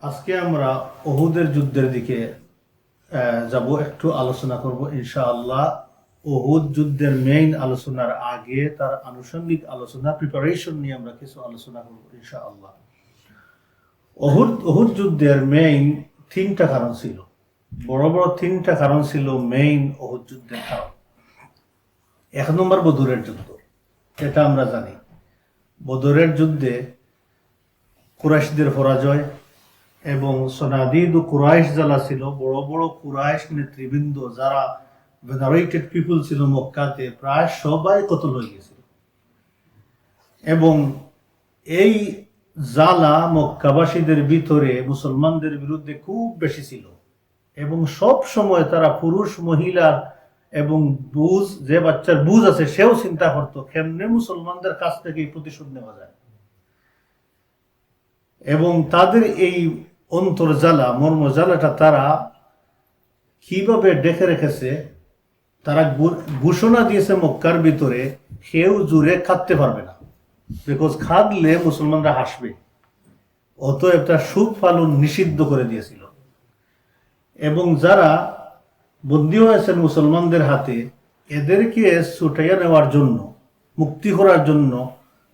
আজকে আমরা ওহুদের যুদ্ধের দিকে যাব, একটু আলোচনা করব ইনশাআল্লাহ। ওহুদ যুদ্ধের মেইন আলোচনার আগে তার আনুষঙ্গিক আলোচনা প্রিপারেশন নিয়ে আমরা কিছু আলোচনা করব ইনশাআল্লাহ। ওহুদ যুদ্ধের মেইন তিনটা কারণ ছিল, বড় বড় তিনটা কারণ ছিল মেইন ওহুদ যুদ্ধের কারণ। এক নম্বর বদরের যুদ্ধ, এটা আমরা জানি। বদরের যুদ্ধে কুরাইশদের পরাজয় এবং সনাদিদ ও কুরাইশ যারা ছিল, বড় বড় কুরাইশ নেতৃবৃন্দ যারা ভেনারেটেড পিপল ছিল মক্কাতে, প্রায় সবাই কতল হয়ে গেছিল। এবং এই জ্বালা মক্কাবাসীদের ভিতরে মুসলমানদের বিরুদ্ধে খুব বেশি ছিল এবং সব সময় তারা পুরুষ মহিলা এবং বুঝ, যে বাচ্চার বুঝ আছে সেও চিন্তা করতো কেমনে মুসলমানদের কাছ থেকে এই প্রতিশোধ নেওয়া যায়। এবং তাদের এই অন্তর জ্বালা, মর্ম জ্বালাটা তারা কিভাবে ডেকে রেখেছে, তারা ঘোষণা দিয়েছে মক্কার ভিতরে কেউ জুড়ে খাটতে পারবে না, বিকজ খাটলে মুসলমানরা হাসবে। অতএব তার সুখ পালন নিষিদ্ধ করে দিয়েছিল। এবং যারা বন্দী হয়েছেন মুসলমানদের হাতে, এদেরকে ছুটাইয়া নেওয়ার জন্য, মুক্তি করার জন্য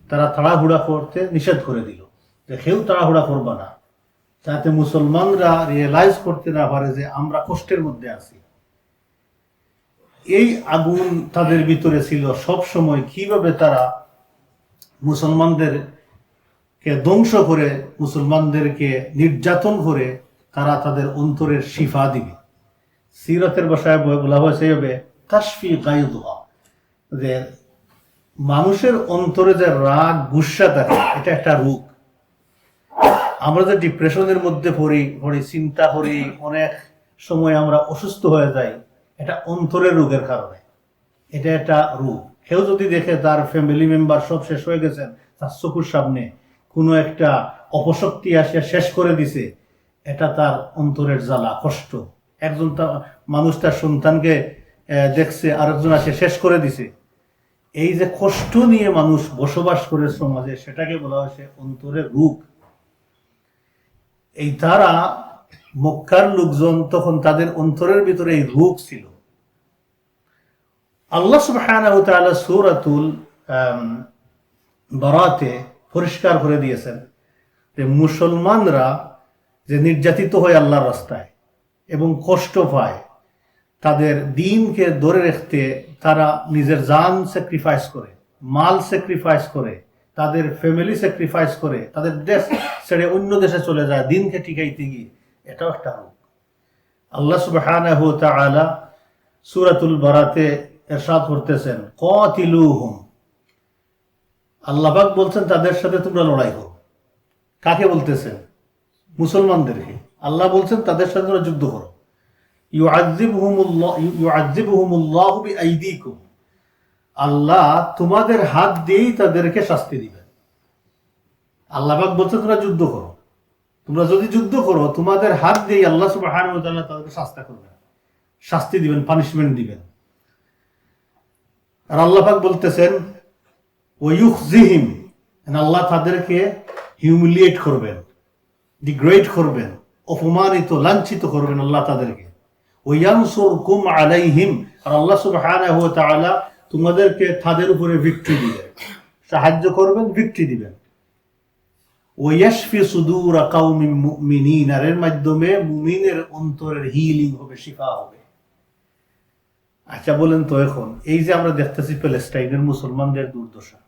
তারা তাড়াহুড়া করতে নিষেধ করে দিল, যে কেউ তাড়াহুড়া করবা না, যাতে মুসলমানরা রিয়েলাইজ করতে না পারে যে আমরা কষ্টের মধ্যে আছি। এই আগুন তাদের ভিতরে ছিল সব সময়, কিভাবে তারা মুসলমানদেরকে ধ্বংস করে, মুসলমানদেরকে নির্যাতন করে তারা তাদের অন্তরের শিফা দিবে। সিরাতের ভাষায় বলা হয়েছে এভাবে, কাশফি গায়ুদুহা, যে মানুষের অন্তরে যে রাগ গুসা থাকে, এটা একটা রোগ। আমরা যে ডিপ্রেশনের মধ্যে পড়ি, চিন্তা করি, অনেক সময় আমরা অসুস্থ হয়ে যাই, এটা অন্তরের রোগের কারণে। এটা একটা রোগ। কেউ যদি দেখে তার ফ্যামিলি মেম্বার সব শেষ হয়ে গেছেন তার চোখের সামনে, কোনো একটা অপশক্তি আসিয়া শেষ করে দিছে, এটা তার অন্তরের জ্বালা, কষ্ট। একজন মানুষ তার সন্তানকে দেখছে, আরেকজন আসে শেষ করে দিছে। এই যে কষ্ট নিয়ে মানুষ বসবাস করে সমাজে, সেটাকে বলা হয়েছে অন্তরের রোগ। এই তারা মক্কার লোকজন তখন তাদের অন্তরের ভিতরে এই রোগ ছিল। আল্লাহ সুবহানাহু ওয়া তাআলা সূরাতুল বারাতে পরিষ্কার করে দিয়েছেন যে মুসলমানরা যে নির্যাতিত হয় আল্লাহর রাস্তায় এবং কষ্ট পায়, তাদের দিনকে ধরে রাখতে তারা নিজের জান স্যাক্রিফাইস করে, মাল স্যাক্রিফাইস করে, তাদের ফ্যামিলি স্যাক্রিফাইস করে, তাদের দেশ ছেড়ে অন্য দেশে চলে যায় দিনকে টিকাইতে গিয়ে। এটাও একটা রোগ। আল্লাহ সুবহানাহু ওয়া তাআলা সূরাতুল বারাতে ইরশাদ করতেছেন, কাতিলুহুম, আল্লাহ পাক বলছেন তাদের সাথে তোমরা লড়াই করো। কাকে বলতেছেন? মুসলমানদেরকে। আল্লাহ বলছেন তাদের সাথে তোমরা যুদ্ধ করো। ইউআযিবুহুমুল্লাহু বিআইদিকুম, আল্লাহ তোমাদের হাত দিয়েই তাদেরকে শাস্তি দিবেন। আল্লাহ পাক বলছেন তোমরা যুদ্ধ করো। তোমরা যদি যুদ্ধ করো, তোমাদের হাত দিয়েই আল্লাহ সুবহানাহু ওয়া তাআলা তাদেরকে শাস্তি করবেন, শাস্তি দিবেন, পানিশমেন্ট দিবেন। আর আল্লাহ পাক বলতেছেন ওয়ায়ুখজিহিম, আল্লাহ তাদেরকে হিউমিলিয়েট করবেন, ডিগ্রেড করবেন, অপমানিত, লাঞ্ছিত করবেন আল্লাহ তাদেরকে। ওয়ায়ানসুরকুম আলাইহিম, আর আল্লাহ সুবহানাহু ওয়া তাআলা তোমাদেরকে তাদের উপরে ভিক্টরি দিবেন, সাহায্য করবেন, ভিক্টরি দিবেন। ওয়ায়াশফি সুদুর কাওমিন মুমিনিন, আর এর মাধ্যমে মুমিনের অন্তরের হিলিং হবে, শিফা হবে। আচ্ছা বলেন তো, এখন এই যে আমরা দেখতেছি প্যালেস্টাইনের মুসলমানদের দুর্দশা,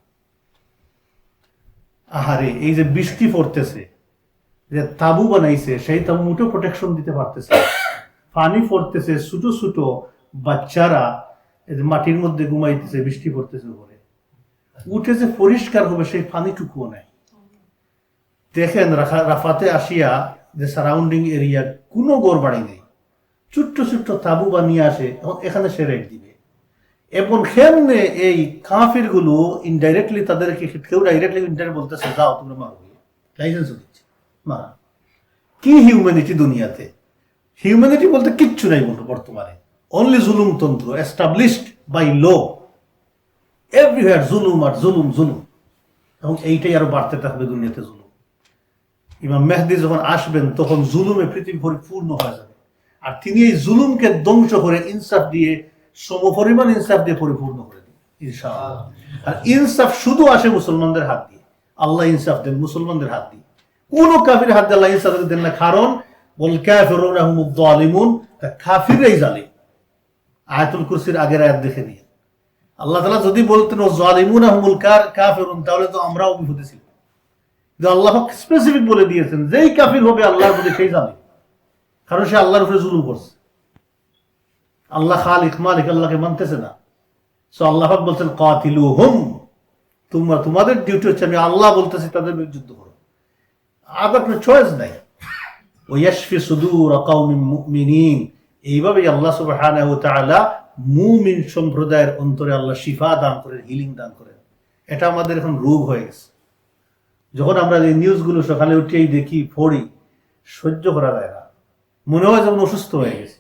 আহারে, এই যে বৃষ্টি পড়তেছে, যে তাবু বানাইছে সেই তাবু মুঠো প্রোটেকশন দিতে পারতেছে, পানি পড়তেছে, ছোট ছোট বাচ্চারা মাটির মধ্যে ঘুমাইতেছে, বৃষ্টি পড়তেছে, উপরে উঠে যে পরিষ্কার হবে সেই পানিটুকুও নেই। দেখেন রাফাতে আসিয়া যে সারাউন্ডিং এরিয়া কোনো গড় বাড়ি নেই, ছোট্ট ছোট্ট তাবু বানিয়ে আসে, এখানে সে রেট দিবে। এবং কেমনে এই কাফির গুলো ইনডাইরেক্টলি তাদেরকে, কেউ ডাইরেক্টলি ইনডাইরেক্ট বলতেছে যাও তোমরা মারো, লাইসেন্স দিচ্ছে মারা। কি হিউম্যানিটি দুনিয়াতে? হিউম্যানিটি বলতে কিচ্ছু নাই বর্তমানে, অনলি জুলুমতন্ত্র এস্টাবলিশড বাই ল। এভরিওয়্যার জুলুম আর জুলুম জুলুম, এবং এইটাই আরো বাড়তে থাকবে দুনিয়াতে, জুলুম। ইমাম মেহদি যখন আসবেন তখন জুলুমে পৃথিবী পরিপূর্ণ হয়ে যাবে, আর তিনি এই জুলুমকে ধ্বংস করে ইনসাফ দিয়ে, সমপরিমাণ ইনসাফ দিয়ে পরিপূর্ণ করে দিন ইনশাআল্লাহ। আর ইনসাফ শুধু আসে মুসলমানদের হাত দিয়ে। আল্লাহ ইনসাফ দেন মুসলমানদের হাত দিয়ে, কোন কাফির হাত দিয়ে আল্লাহ ইনসাফ দেন না। কারণ বল কাফিরুনা হুমুদ যালিমুন, কাফিররাই জালিম। আয়াতুল কুরসির আগের আয়াত দেখে নিয়ে আল্লাহ তাআলা যদি বলতেন ও যালিমুনা হুমুল কাফিরুন, তাহলে তো আমরাও বিপদে ছিলাম। কিন্তু আল্লাহ স্পেসিফিক বলে দিয়েছেন যেই কাফির হবে আল্লাহর প্রতি সেই জালিম, কারণ সে আল্লাহর উপরে জুলুম করছে। আল্লাহ খালিক মালিক, আল্লাহকে মানতেছে না। সো আল্লাহ বলছেন কাতিলুহুম, তোমরা, তোমাদের ডিউটি হচ্ছে আমি আল্লাহ বলতেছি তাদের বিরুদ্ধে যুদ্ধ করো, আবার কোনো চয়েস নাই। ওয়াশফি সুদূর কাওমিন মুমিনিন, এইভাবে আল্লাহ সুবহানাহু ওয়া তাআলা মুমিন সম্প্রদায়ের অন্তরে আল্লাহ শিফা দান করেন, হিলিং দান করেন। এটা আমাদের এখন রোগ হয়ে গেছে। যখন আমরা এই নিউজগুলো সকালে উঠেই দেখি, পড়ি, সহ্য করা যায় না, মনে হয় যেমন অসুস্থ হয়ে গেছে।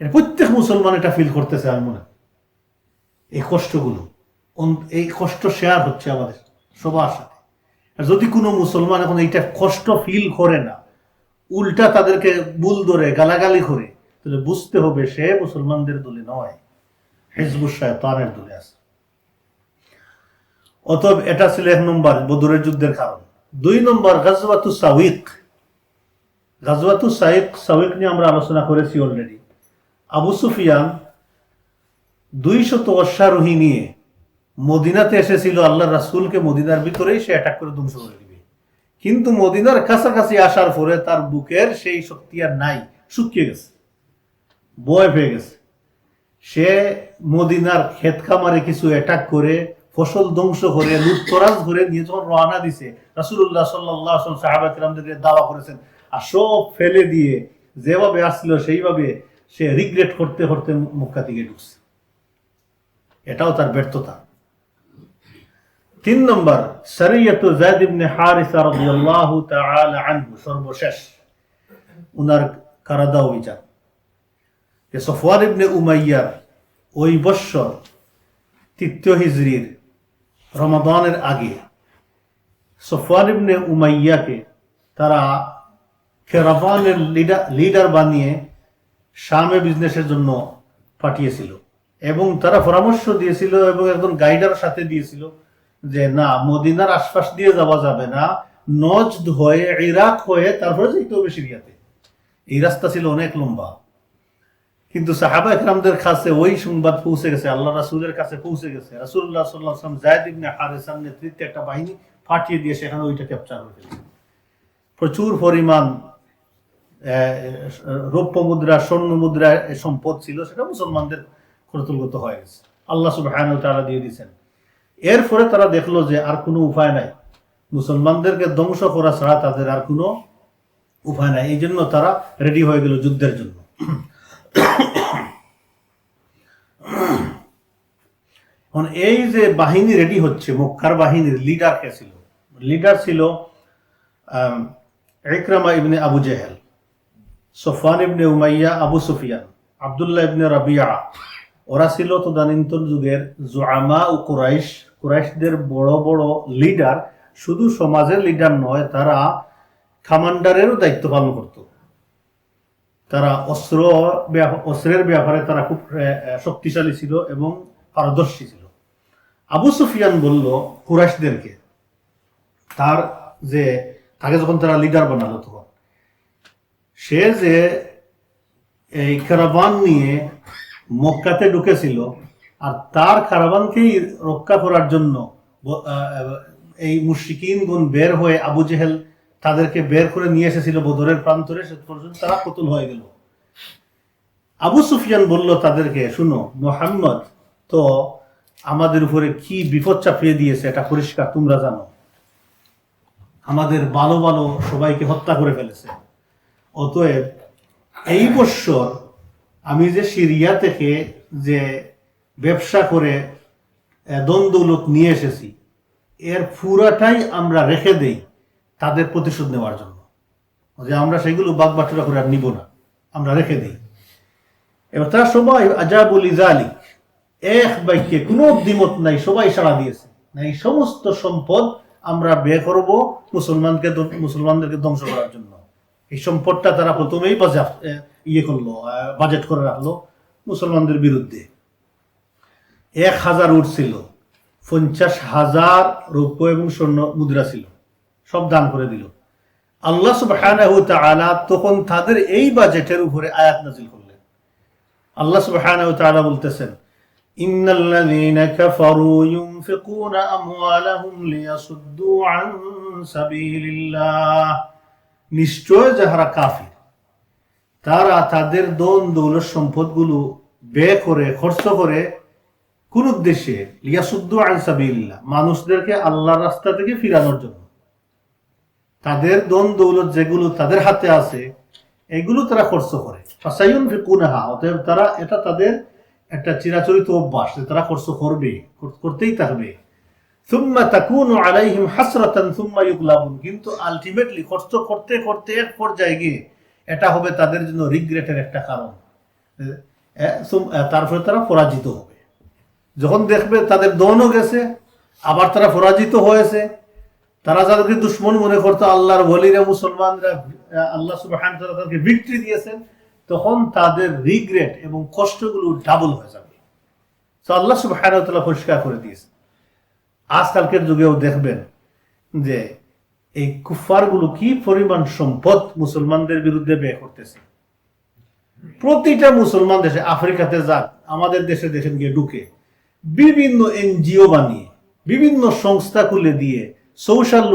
প্রত্যেক মুসলমান এটা ফিল করতেছে। আর মনে এই কষ্টগুলো, এই কষ্ট শেয়ার হচ্ছে আমাদের সবার সাথে। আর যদি কোনো মুসলমান এখন এইটা কষ্ট ফিল করে না, উল্টা তাদেরকে বুল ধরে গালাগালি করে, তাহলে বুঝতে হবে সে মুসলমানদের দলে নয়, হিজবুশ শয়তানের দলে আছে। অতএব এটা ছিল 1 নম্বর বদরের যুদ্ধের কারণ। 2 নম্বর গাজওয়াতু সাওয়িক। গাজওয়াতু সাওয়িক নিয়ে আমরা আলোচনা করেছি অলরেডি। আবু সুফিয়ান 200 অশ্বারোহী নিয়ে মদিনাতে এসেছিল। আল্লাহ রাসূলকে মদিনার ভিতরেই সে অ্যাটাক করে ধ্বংস করে দিবে, কিন্তু মদিনার কাছাকাছি আসার পরে তার বুকের সেই শক্তি আর নাই, শুকিয়ে গেছে, ভয় পেয়ে গেছে। সে মদিনার ক্ষেত খামারে কিছু অ্যাটাক করে, ফসল ধ্বংস করে, লুটতরাজ করে নিয়ে যখন রওনা দিছে, রাসূলুল্লাহ সাল্লাল্লাহু আলাইহি ওয়াসাল্লাম সাহাবা কিরামদেরকে দাওয়া করেছেন, আর সব ফেলে দিয়ে যেভাবে আসছিল সেইভাবে সে রিগ্রেট করতে করতে মক্কা থেকে ঢুকছে। এটাও তার ব্যর্থতা। 3 নম্বর সারিয়াতু যায়েদ ইবনে হারিসা রাদিয়াল্লাহু তাআলা আনহু, সর্বশেষ উনার কারাদা অভিযান। সফওয়ান ইবনে উমাইয়ার ওই বৎসর 3 হিজরির রমাদানের আগে সফওয়ান ইবনে উমাইয়াকে তারা ক্যারাভানের লিডার বানিয়ে শামে বিজনেসের জন্য পাঠিয়েছিল, এবং তারা পরামর্শ দিয়েছিল এবং একজন গাইডার সাথে দিয়েছিল যে না, মদিনার আশপাশ দিয়ে যাওয়া যাবে না, নজদ হয়ে, ইরাক হয়ে তারপরে যেতে হবে সিরিয়াতে। এই রাস্তা ছিল অনেক লম্বা। কিন্তু সাহাবা ইকরামদের কাছে ওই সংবাদ পৌঁছে গেছে, আল্লাহ রাসূলের কাছে পৌঁছে গেছে। রাসূলুল্লাহ সাল্লাল্লাহু আলাইহি ওয়াসাল্লাম যায়েদ ইবনে হারিসার নেতৃত্বে একটা বাহিনী পাঠিয়ে দিয়ে সেখানে ওইটা ক্যাপচার করে ফেলেছে। প্রচুর পরিমাণ রৌপ্য মুদ্রা, স্বর্ণ মুদ্রা সম্পদ ছিল, সেটা মুসলমানদের কর্তৃগত হয়ে গেছে, আল্লাহ সুবহানাহু ওয়া তাআলা দিয়ে দিয়েছেন। এরপরে তারা দেখলো যে আর কোনো উপায় নাই, মুসলমানদেরকে ধ্বংস করা ছাড়া তাদের আর কোনো উপায় নাই। এই জন্য তারা রেডি হয়ে গেল যুদ্ধের জন্য। এই যে বাহিনী রেডি হচ্ছে, মক্কার বাহিনীর লিডার কে ছিল? লিডার ছিল ইকরামা ইবনে আবু জেহেল, সফওয়ান ইবনে উমাইয়া, আবু সুফিয়ান, আব্দুল্লাহ ইবনে রাবিয়া। ওরা ছিল তদানীন্তন যুগের জুআমা ও কুরাইশদের বড় বড় লিডার। শুধু সমাজের লিডার নয়, তারা কমান্ডারেরও দায়িত্ব পালন করত। তারা অস্ত্রের ব্যাপারে তারা খুব শক্তিশালী ছিল এবং পারদর্শী ছিল। আবু সুফিয়ান বলল কুরাইশদেরকে, তাকে যখন তারা লিডার বানালো, তখন সে যে এই ক্যারাভান নিয়ে মক্কাতে ঢুকেছিল, আর তার ক্যারাভানকেই রক্ষা করার জন্য এই মুশরিকিনগণ বের হয়ে, আবু জেহেল তাদেরকে বের করে নিয়ে এসেছিল বদরের প্রান্তরে, সে পর্যন্ত তারা কতল হয়ে গেল। আবু সুফিয়ান বলল তাদেরকে, শুনো, মুহাম্মদ তো আমাদের উপরে কি বিপদ চাপিয়ে দিয়েছে এটা পরিষ্কার, তোমরা জানো। আমাদের ভালো ভালো সবাইকে হত্যা করে ফেলেছে। অতএব এই বৎসর আমি যে সিরিয়া থেকে যে ব্যবসা করে দ্বন্দ্বলোক নিয়ে এসেছি, এর পুরাটাই আমরা রেখে দেই তাদের প্রতিশোধ নেওয়ার জন্য, যে আমরা সেগুলো বাগবাটুরা করে আর নিব না, আমরা রেখে দিই। এবার তারা সবাই আজাবুল ইজালিক, এক বাক্যে কোনো দ্বিমত নাই, সবাই সাড়া দিয়েছে, এই সমস্ত সম্পদ আমরা ব্যয় করব মুসলমানদেরকে ধ্বংস করার জন্য। এই সম্পদটা তারা প্রথমেই বাজেট করে রাখলো মুসলমানদের বিরুদ্ধে। 1000 উট ছিল, 50,000 রৌপ্য এবং স্বর্ণ মুদ্রা ছিল, সব দান করে দিল। আল্লাহ সুবহানাহু ওয়া তাআলা তখন তাদের এই বাজেটের উপরে আয়াত নাযিল করলেন। আল্লাহ সুবহানাহু ওয়া তাআলা বলতেছেন, ইন্নাল্লাযীনা কাফারু ইউনফিকুনা আমওয়ালাহুম লিয়াসুদ্দু আন সাবিলিল্লাহ, নিশ্চয় যারা কাফির তারা তাদের ধন দৌলত সম্পদগুলো ব্যয় করে, খরচ করে কোন উদ্দেশ্যে? লিয়াসুদ্দু আন সাবিলিল্লাহ, মানুষদেরকে আল্লাহর রাস্তা থেকে ফিরানোর জন্য। তাদের ধন দৌলত যেগুলো তাদের হাতে আছে এগুলো তারা খরচ করে। ফাসায়ুনফিকুনাহা, অতএব তারা, এটা তাদের একটা চিরাচরিত অভ্যাস যে তারা খরচ করবে, করতেই থাকবে। সুম্মা তাকুনু আলাইহিম হাসরাতান সুম্মা ইউগলাবুন, কিন্তু আলটিমেটলি খরচ করতে করতে এক পর্যায়ে গিয়ে এটা হবে তাদের জন্য রিগ্রেটের একটা কারণ। তারপরে তারা পরাজিত হবে। যখন দেখবে তাদের ধনও গেছে, আবার তারা পরাজিত হয়েছে, তারা যাদেরকে দুশ্মন মনে করতো, আল্লাহর ওলিরা মুসলমানরা, আল্লাহ সুবহানাহু ওয়া তাআলা তাদেরকে ভিক্টরি দিয়েছেন, তখন তাদের রিগ্রেট এবং কষ্টগুলো ডাবল হয়ে যাবে। তো আল্লাহ সুবহানাহু ওয়া তাআলা পরিষ্কার করে দিয়েছেন। আজকালকের যুগেও দেখবেন যে এই কুফফারগুলো কি পরিমাণ সম্পদ মুসলমানদের বিরুদ্ধে ব্যয় করতেছে। প্রতিটা মুসলমান দেশে, আফ্রিকাতে যাক, আমাদের দেশে দেখেন গিয়ে ঢুকে বিভিন্ন এনজিও বানিয়ে, বিভিন্ন সংস্থা খুলে দিয়ে, সোশ্যাল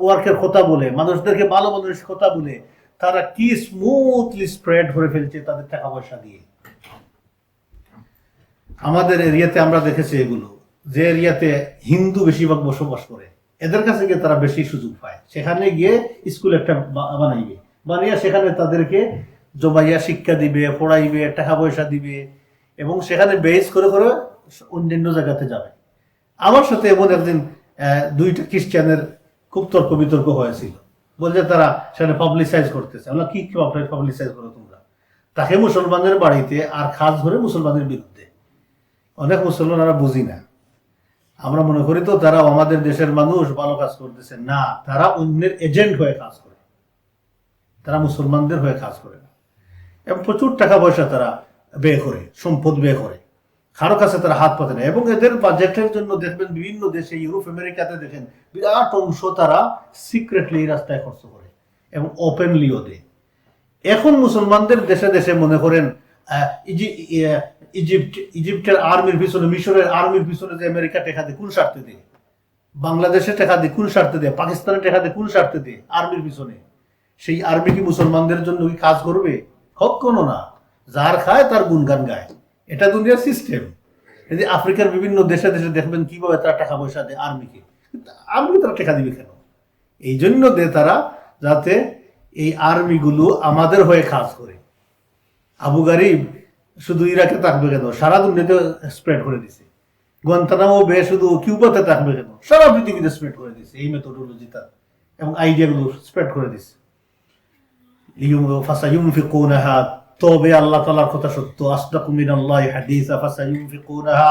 ওয়ার্কের কথা বলে, মানুষদেরকে ভালো মানুষের কথা বলে তারা কি স্মুথলি স্প্রেড করে ফেলছে তাদের টাকা পয়সা দিয়ে। আমাদের এরিয়াতে আমরা দেখেছি এগুলো, যে এরিয়াতে হিন্দু বেশিরভাগ বসবাস করে, এদের কাছে গিয়ে তারা বেশি সুযোগ পায়। সেখানে গিয়ে স্কুল একটা বানাইবে, বানিয়ে সেখানে তাদেরকে জমাইয়া শিক্ষা দিবে, পড়াইবে, টাকা পয়সা দিবে, এবং সেখানে বেস করে করে অন্যান্য জায়গাতে যাবে। আমার সাথে এমন একদিন 2টা খ্রিস্টানের খুব তর্ক বিতর্ক হয়েছিল, বলছে তারা সেখানে পাবলিসাইজ করতেছে। আমরা কি পাবলিসাইজ করো তোমরা? তাকে মুসলমানের বাড়িতে আর খাস ধরে মুসলমানের বিরুদ্ধে। অনেক মুসলমানরা বুঝি না, আমরা মনে করি তো তারা আমাদের দেশের মানুষ, ভালো কাজ করতেছে। না, তারা অন্যের এজেন্ট হয়ে কাজ করে, তারা মুসলমানদের হয়ে কাজ করে না। এবং প্রচুর টাকা পয়সা তারা ব্যয় করে, সম্পদ ব্যয় করে, কারো কাছে তারা হাত পাতে না। এবং এদের বাজেটের জন্য দেখবেন বিভিন্ন দেশে, ইউরোপ আমেরিকাতে দেখেন বিরাট অংশ তারা সিক্রেটলি এই রাস্তায় খরচ করে এবং ওপেনলিও দেয়। এখন মুসলমানদের দেশে দেশে মনে করেন ইজিপ্টের আর্মির পিছনে, মিশরের আর্মির পিছনে যে আমেরিকা টাকা দেয়, কোন স্বার্থে দেয়? বাংলাদেশে টাকা দেয় কোন স্বার্থে দেয়? পাকিস্তানে টাকা দেয় কোন স্বার্থে দেয়? আর্মির পিছনে। সেই আর্মি কি মুসলমানদের জন্য কি কাজ করবে? কখনো না। যার খায় তার গুণগান গায়, এটা দুনিয়ার সিস্টেম। এই যে আফ্রিকার বিভিন্ন দেশে দেশে দেখবেন কিভাবে তারা টাকা পয়সা দেয় আর্মিকে। আর্মি তারা টাকা দিবে কেন? এই জন্য দেয় তারা, যাতে এই আর্মিগুলো আমাদের হয়ে কাজ করে। আবু গারিব শুধু ইরাকে থাকবে কেন? সারা দুনিয়াতে স্প্রেড করে দিছে। গুয়ান্তানামো বে শুধু কিউবাতে থাকবে কেন? সারা পৃথিবীতে স্প্রেড করে দিছে এই মেথোডোলজিটা এবং আইডিয়াগুলো স্প্রেড করে দিছে। ফাসায়ুনফিকুনাহা, তবে আল্লাহ তাআলার কথা সত্য, আসদাকু মিনাল্লাহি হাদিসা, ফাসায়ুনফিকুনাহা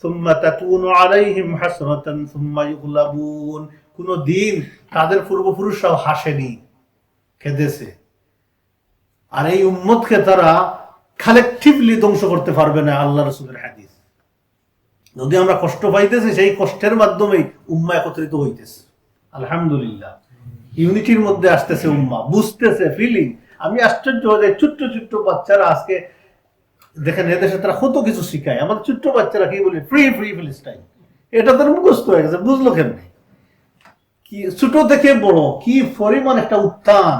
সুম্মা তাকুনু আলাইহিম হাসরাতান সুম্মা ইউগলাবুন। কোন দিন তাদের পূর্বপুরুষরাও হাসেনি, কেঁদেছে। আর এই উম্মতকে তারা কালেকটিভলি ধ্বংস করতে পারবে না। আল্লাহ রাসূলের হাদিস, যদি আমরা কষ্ট পাইতেছি, সেই কষ্টের মাধ্যমেই উম্মাহ একত্রিত হইতেছে। আলহামদুলিল্লাহ, ইউনিটির মধ্যে আসতেছে উম্মাহ, বুঝতেছে, ফিলিং। আমি আশ্চর্য হয়ে যাই, ছোট্ট ছোট্ট বাচ্চারা আজকে দেখেন এদেশে তারা কত কিছু শিখায়। আমাদের ছোট্ট বাচ্চারা কি বলে? Free free Palestine. এটা তার মুখস্থ হয়ে গেছে, বুঝলো কেমনি? কি ছোট থেকে বড় কি পরিমাণ একটা উত্থান!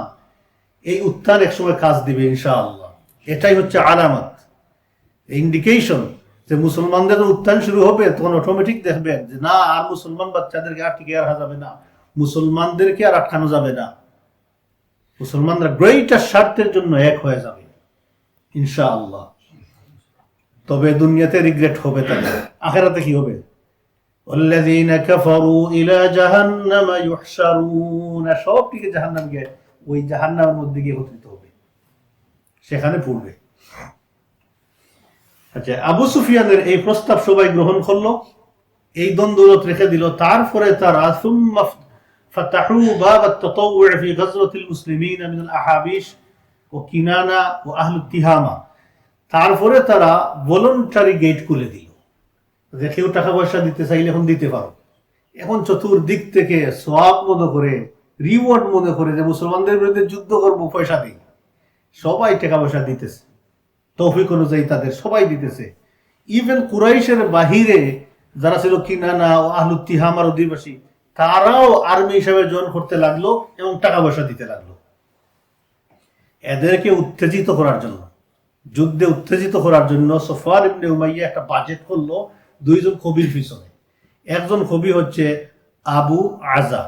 এই উত্থান একসময় কাজ দিবে ইনশাআল্লাহ। এটাই হচ্ছে আলামত, ইন্ডিকেশন যে মুসলমানদের উত্থান শুরু হবে। তখন অটোমেটিক দেখবেন যে না, আর মুসলমান বাচ্চাদেরকে আর টিকে রাখা যাবে না, মুসলমানদেরকে আর আটকানো যাবে না। মুসলমানরা গ্রেটার স্বার্থের জন্য এক হয়ে যাবে ইনশাআল্লাহ। তবে দুনিয়াতে রিগ্রেট হবে, তাদের আখিরাতে কি হবে? ওয়াল্লাযীনা কাফারু ইলা জাহান্নামা ইউহশারুন, সব টিকে জাহান্নাম গিয়ে, ওই জাহান্নামের মধ্যে গিয়ে একত্রিত হবে, সেখানে পড়বে। আচ্ছা, আবু সুফিয়ানের এই প্রস্তাব সবাই গ্রহণ করলো। এই দ্বন্দ্বলত রেখে দিল। তারপরে তারা সুম্মা ফাতাহু বাব আত-তাতাওউ ফি গাজওয়াতিল মুসলিমিন মিন আল-আহাবিশ ও কিনানা ও আহলুত তিহামা, তারপরে তারা ভলান্টারি গেট খুলে দিল যে কেউ টাকা পয়সা দিতে চাইলে এখন দিতে পারো। এখন চতুর্দিক থেকে সওয়াব মনে করে, রিওয়ার্ড মনে করে যে মুসলমানদের বিরুদ্ধে যুদ্ধ করবো, পয়সা দিই। সবাই টাকা পয়সা দিতেছে, তৌফিক অনুযায়ী তাদের সবাই দিতেছে। ইভেন কুরাইশের বাহিরে যারা ছিল কিনানা ও আহলুত তিহামার অধিবাসী, তারাও আর্মি হিসাবে জয়েন করতে লাগলো এবং টাকা পয়সা দিতে লাগলো এদেরকে উত্তেজিত করার জন্য, যুদ্ধে উত্তেজিত করার জন্য। সফওয়ান ইবনে উমাইয়া একটা বাজেট করলো দুইজন কবির পিছনে। একজন কবি হচ্ছে আবু আজা।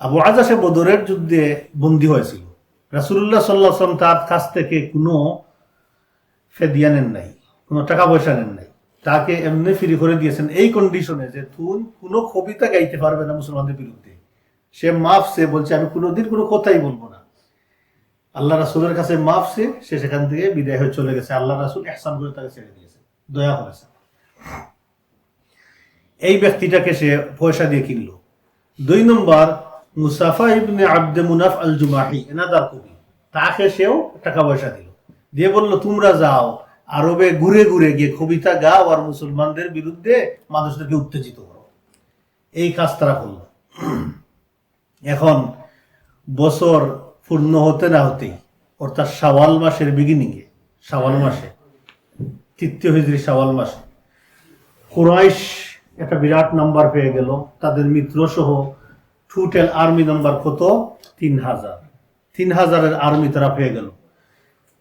আবু আজা সে বদরের যুদ্ধে বন্দী হয়েছিল। রাসূলুল্লাহ সাল্লাল্লাহু আলাইহি ওয়াসাল্লাম তার কাছ থেকে কোনো ফেদিয়া নেন নাই, কোনো টাকা পয়সা নেন নাই, তাকে এমনি ফ্রি করে দিয়েছেন এই কন্ডিশনে যে তুই কোনো কবিতা গাইতে পারবে না মুসলমানদের বিরুদ্ধে। সে মাফ, সে বলছে আমি কোনোদিন কোনো কথাই বলবো না। আল্লাহ রাসূলের কাছে মাফ, সে সেখান থেকে বিদায় হয়ে চলে গেছে। আল্লাহ রাসূল ইহসান করে তাকে ছেড়ে দিয়েছে, দয়া করেছে। এই ব্যক্তিটাকে সে পয়সা দিয়ে কিনলো। 2 নম্বর মুসাফা ইবনে আব্দে মুনাফ আল জুমাহি, এনাদার কবি, তাকে সেও টাকা পয়সা দিল, দিয়ে বলল তোমরা যাও আরবে ঘুরে ঘুরে গিয়ে কবিতা গাও আর মুসলমানদের বিরুদ্ধে মানুষদেরকে উত্তেজিত করো। এই কাজ তারা করলো। এখন বছর পূর্ণ হতে না হতেই, অর্থাৎ শাওয়াল মাসের বিগিনিংয়ে, শাওয়াল মাসে 3 হিজরি শাওয়াল মাসে কুরাইশ একটা বিরাট নাম্বার পেয়ে গেল। তাদের মিত্র সহ টোটাল আর্মি নাম্বার কত? 3000। 3000-এর আর্মি তারা পেয়ে গেল।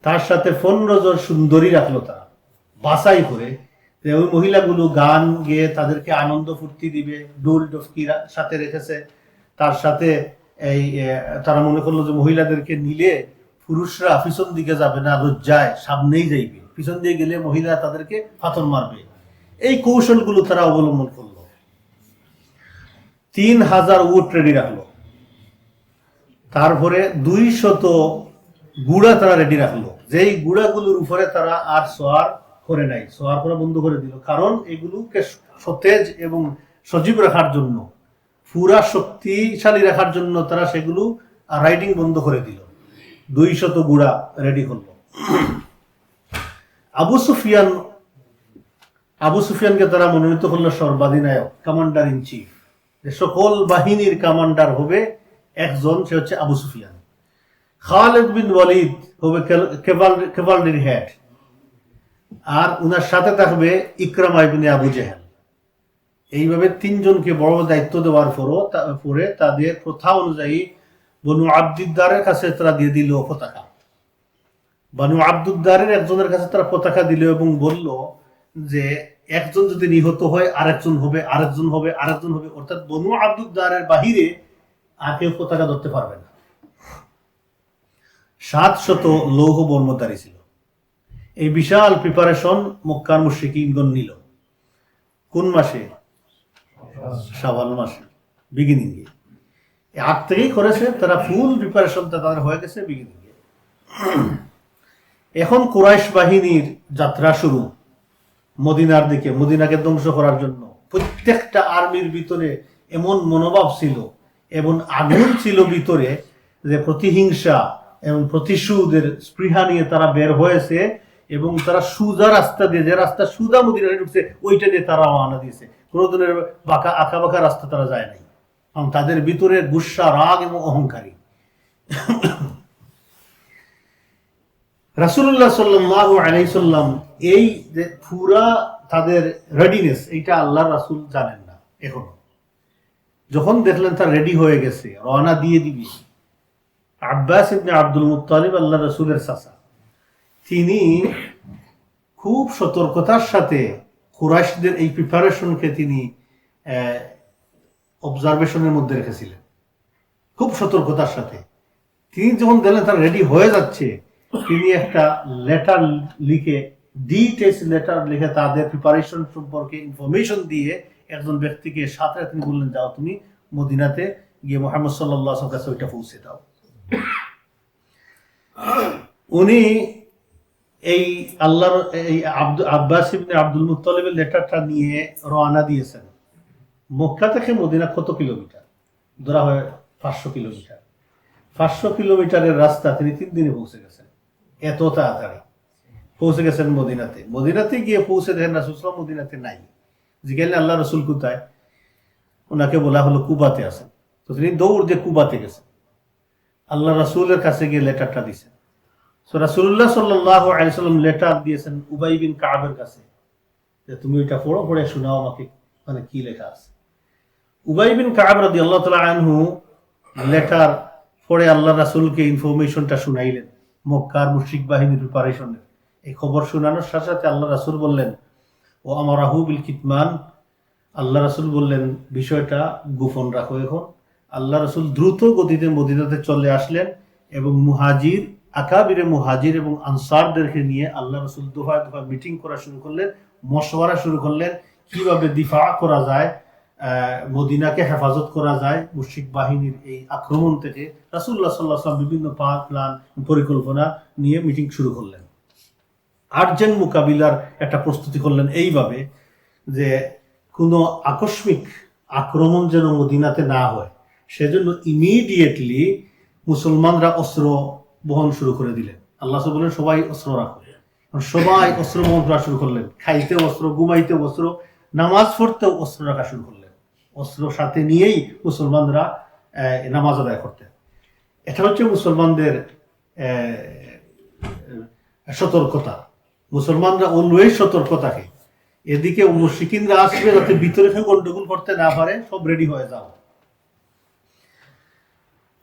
তার সাথে 15 জন সুন্দরী রাখলো তারা বাছাই করে। ওই মহিলাগুলো গান গেয়ে তাদেরকে আনন্দ ফুর্তি দিবে, ডোল ডফকি সাথে রেখেছে। তার সাথে এই তারা মনে করলো যে মহিলাদেরকে নিলে পুরুষরা পিছন দিকে যাবে না, লজ্জায় সামনেই যাইবে, পিছন দিয়ে গেলে মহিলা তাদেরকে পাথর মারবে। এই কৌশলগুলো তারা অবলম্বন করলো। 3000 উট রেডি রাখলো। তারপরে 200 গুড়া তারা রেডি রাখলো, যেই গুড়াগুলোর উপরে তারা আর সোয়ার করে নাই, সোয়ার করা বন্ধ করে দিল। কারণ এগুলোকে সতেজ এবং সজীব রাখার জন্য, পুরা শক্তিশালী রাখার জন্য তারা সেগুলো রাইডিং বন্ধ করে দিল। 200 গুড়া রেডি করলো। আবু সুফিয়ানকে তারা মনোনীত করলো সর্বাধিনায়ক, কমান্ডার ইন চিফ। সকল বাহিনীর কমান্ডার হবে একজন, সে হচ্ছে আবু সুফিয়ান। খালিদ বিন ওয়ালিদ হবে ক্যাভালরি হেড, আর উনার সাথে থাকবে ইকরামা ইবনে আবু জেহেল। এইভাবে 3 জনকে বড় দায়িত্ব দেওয়ার পরে তাদের প্রথা অনুযায়ী বনু আব্দুদ্দারের কাছে তারা দিয়ে দিল পতাকা। বনু আব্দুদ্দারের একজনের কাছে তারা পতাকা দিল এবং বলল যে একজন যদি নিহত হয় আরেকজন হবে, আরেকজন হবে, আরেকজন হবে। অর্থাৎ বনু আব্দুদ্দারের বাহিরে আর কেউ পতাকা ধরতে পারবে না। 700 লৌহ বর্মধারী ছিল। এই বিশাল প্রিপারেশন মক্কার মুশরিকিনগণ নিল। কোন মাসে? শাওয়াল মাসে বিগিনিং এ। আগ থেকেই করেছে তারা, ফুল প্রিপারেশনটা তাদের হয়ে গেছে বিগিনিং এ। এখন কুরাইশ বাহিনীর যাত্রা শুরু মদিনার দিকে, মদিনাকে ধ্বংস করার জন্য। প্রত্যেকটা আর্মির ভিতরে এমন মনোভাব ছিল এবং আগুন ছিল ভিতরে যে প্রতিহিংসা এবং প্রতিশোধের স্পৃহা নিয়ে তারা বের হয়েছে এবং তারা সুজা রাস্তা দিয়ে, যে রাস্তা সুজা মদিনায় ঢুকছে ওইটা দিয়ে তারা রওনা দিয়েছে। কোনোদিনের আঁকা বাঁকা রাস্তা তারা যায় নাই, কারণ তাদের ভিতরে গুসা, রাগ এবং অহংকারী। রাসূলুল্লাহ সাল্লাল্লাহু আলাইহি সাল্লাম এই যে পুরা তাদের রেডিনেস, এইটা আল্লাহর রাসূল জানেন না এখনো। যখন দেখলেন তার রেডি হয়ে গেছে, রওনা দিয়ে দিবি, আব্বাস ইবনে আব্দুল মুত্তালিব, আল্লাহ রাসূলের চাচা, তিনি খুব সতর্কতার সাথে কুরাইশদের এই প্রিপারেশনকে তিনি অবজারভেশনের মধ্যে রেখেছিলেন, খুব সতর্কতার সাথে। তিনি যখন দেখলেন তার রেডি হয়ে যাচ্ছে, তিনি একটা লেটার লিখে, ডিটেইলস লেটার লিখে তাদের প্রিপারেশন সম্পর্কে ইনফরমেশন দিয়ে একজন ব্যক্তিকে সাথে তিনি বললেন, যাও তুমি মদিনাতে গিয়ে মুহাম্মদ সাল্লাল্লাহু আলাইহি ওয়াসাল্লামের কাছে ওইটা পৌঁছে দাও। উনি এই আল্লাহর এই আব্বাস ইবনে আব্দুল মুত্তালিবের লেটারটা নিয়ে রওনা দিয়েছেন মক্কা থেকে মদিনা কত কিলোমিটার? ধরা হয় 500 কিলোমিটার। 500 কিলোমিটারের রাস্তা তিনি 3 দিনে পৌঁছে গেছেন। এত তাড়াতাড়ি পৌঁছে গেছেন মদিনাতে। মদিনাতে গিয়ে পৌঁছে দেখেন রাসূল সাল্লাল্লাহু আলাইহি ওয়াসাল্লাম মদিনাতে নাই। জিজ্ঞাসা আল্লাহ রসুল কোথায়? ওনাকে বলা হলো কুবাতে আছেন। তো তিনি দৌড় দিয়ে কুবাতে গেছেন, আল্লাহ রাসূলের কাছে গিয়ে লেটারটা দিয়েছেন। সো রাসূলুল্লাহ সাল্লাল্লাহু আলাইহি ওয়াসাল্লাম লেটার দিয়েছেন উবাই বিন কাবের কাছে, যে তুমি ওইটা পড়ে শোনাও আমাকে, মানে কি লেখা আছে। উবাই বিন কাব রাদিয়াল্লাহু তাআলা আনহু লেটার পড়ে আল্লাহ রাসূলকে ইনফরমেশনটা শুনাইলেন মক্কার মুশরিক বাহিনীর প্রিপারেশনের। এই খবর শোনানোর সাথে সাথে আল্লাহ রাসূল বললেন, ও আমারাহু বিল কিতমান, আল্লাহ রাসূল বললেন বিষয়টা গোপন রাখো এখন। আল্লাহ রাসূল দ্রুত গতিতে মদিনাতে চলে আসলেন এবং মুহাজির, আকাবিরে মুহাজির এবং আনসারদেরকে নিয়ে আল্লাহ রাসূল দফায় দফায় মিটিং করা শুরু করলেন, মশওয়ারা শুরু করলেন, কিভাবে দিফা করা যায়, মদিনাকে হেফাজত করা যায় মুশরিক বাহিনীর এই আক্রমণ থেকে। রাসূলুল্লাহ সাল্লাল্লাহু আলাইহি ওয়াসাল্লাম বিভিন্ন প্ল্যান পরিকল্পনা নিয়ে মিটিং শুরু করলেন। আর্জেন্ট মোকাবিলার একটা প্রস্তুতি করলেন এইভাবে যে কোনো আকস্মিক আক্রমণ যেন মদিনাতে না হয়, সেজন্য ইমিডিয়েটলি মুসলমানরা অস্ত্র বহন শুরু করে দিলেন। আল্লাহ বললেন সবাই অস্ত্র রাখো। সবাই অস্ত্র বহন করা শুরু করলেন, খাইতে অস্ত্র, ঘুমাইতে অস্ত্র, নামাজ পড়তেও অস্ত্র রাখা শুরু করলেন। অস্ত্র সাথে নিয়েই মুসলমানরা নামাজ আদায় করতেন। এটা হচ্ছে মুসলমানদের সতর্কতা। মুসলমানরা অলওয়েজ সতর্ক থাকে। এদিকে মুশরিকিনরা আসবে যাতে ভিতরে থেকে গন্ডগোল করতে না পারে, সব রেডি হয়ে যাও।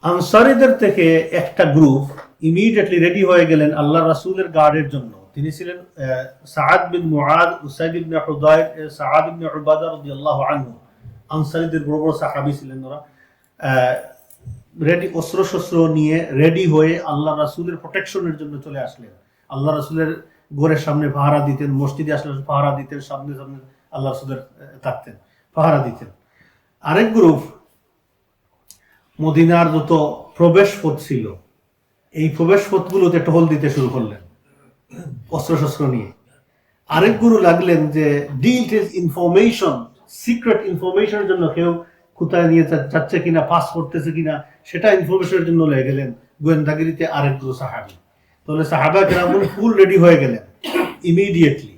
আনসারীদের থেকে একটা গ্রুপ ইমিডিয়েটলি রেডি হয়ে গেলেন আল্লাহ রাসূলের গার্ডের জন্য। তিনি ছিলেন সাআদ বিন মুআদ, উসাইদ ইবনে হুদায়র, সাআদ ইবনে উবাদা রাদিয়াল্লাহু আনহু। আনসারীদের বড় বড় সাহাবী ছিলেন ওরা। রেডি, অস্ত্র শস্ত্র নিয়ে রেডি হয়ে আল্লাহ রাসূলের প্রোটেকশনের জন্য চলে আসলেন। আল্লাহ রাসূলের ঘরের সামনে পাহারা দিতেন, মসজিদে আসলে পাহারা দিতেন, সামনে সামনে আল্লাহ রাসূলের থাকতেন, পাহারা দিতেন। আরেক গ্রুপ মদিনার যত প্রবেশ পথ ছিল এই প্রবেশ পথগুলোতে টহল দিতে শুরু করলেন অস্ত্র শস্ত্র নিয়ে। আরেক গুরু লাগলেন যে ডিটেইলস ইনফরমেশন, সিক্রেট ইনফরমেশনের জন্য কেউ কোথায় নিয়ে যাচ্ছে কিনা, পাস করতেছে কিনা, সেটা ইনফরমেশনের জন্য লেগে গেলেন গোয়েন্দাগিরিতে আরেক গুরু সাহাবী। তাহলে সাহাবা কেরাম ফুল রেডি হয়ে গেলেন ইমিডিয়েটলি।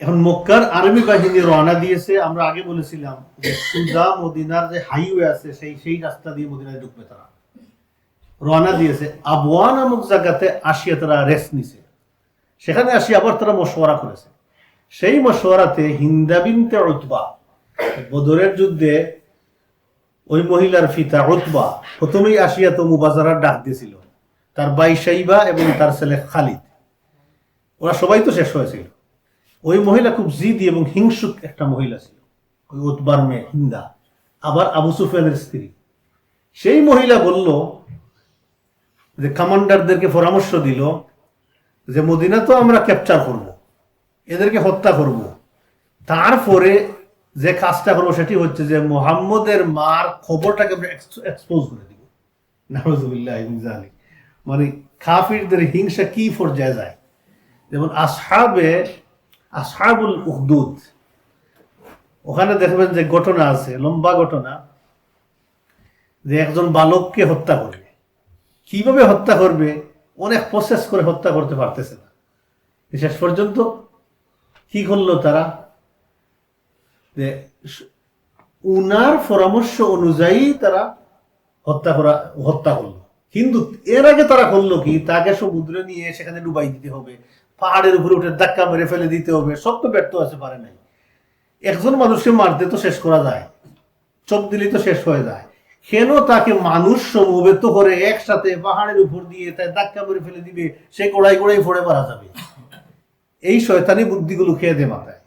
এখন মক্কার আর্মি বাহিনী রওনা দিয়েছে। আমরা আগে বলেছিলাম যে সুজা মদিনার যে হাইওয়ে আছে সেই রাস্তা দিয়ে মদিনায় ঢুকবে। তারা রওনা দিয়েছে। আবওয়া নামক জায়গাতে আসিয়া তারা রেস্ট নিছে। সেখানে আসি আবার তারা মশওয়ারা করেছে। সেই মশওয়ারাতে হিন্দা বিনতে উতবা, বদরের যুদ্ধে ওই মহিলার পিতা উতবা প্রথমেই আসিয়া তো মুবাজারার ডাক দিয়েছিল, তার ভাই শাইবা এবং তার ছেলে খালিদ, ওরা সবাই তো শেষ হয়েছিল। ওই মহিলা খুব জিদি এবং হিংসুক একটা মহিলা ছিল, ওই উতবার মেয়ে হিন্দা, আবার আবু সুফিয়ানের স্ত্রী। সেই মহিলা বলল যে কমান্ডারদেরকে পরামর্শ দিল যে মদিনা তো আমরা ক্যাপচার করব, এদেরকে হত্যা করব, তারপরে যে কাজটা করবো সেটি হচ্ছে যে মুহাম্মদের মার খবরটাকে আমরা এক্সপোজ করে দিব। নাউযুবিল্লাহি মিন যালিক। মানে কাফিরদের হিংসা কি পর্যায়ে যায়। যেমন আসহাবুল উখদুদ, ওখানে দেখবেন যে ঘটনা আছে, লম্বা ঘটনা, যে একজন বালককে হত্যা করবে। কিভাবে হত্যা করবে, অনেক প্রসেস করে হত্যা করতে পারতেছে না। শেষ পর্যন্ত কি করলো তারা, যে উনার পরামর্শ অনুযায়ী তারা হত্যা করলো। কিন্তু এর আগে তারা করলো কি, তাকে সমুদ্রে নিয়ে সেখানে ডুবাই দিতে হবে, পাহাড়ের উপরে উঠে ধাক্কা মেরে ফেলে দিতে হবে। সব তো ব্যর্থ আছে, পারে নাই। একজন মানুষকে মারতে তো শেষ করা যায়, চোখ দিলেই তো শেষ হয়ে যায়। কেন তাকে মানুষ সমবেত করে একসাথে পাহাড়ের উপর দিয়ে তাই ধাক্কা মেরে ফেলে দিবে, সে গোড়ায় গোড়ায় ফোড়ে মারা যাবে। এই শয়তানি বুদ্ধিগুলো খেয়ে দে মাথায়।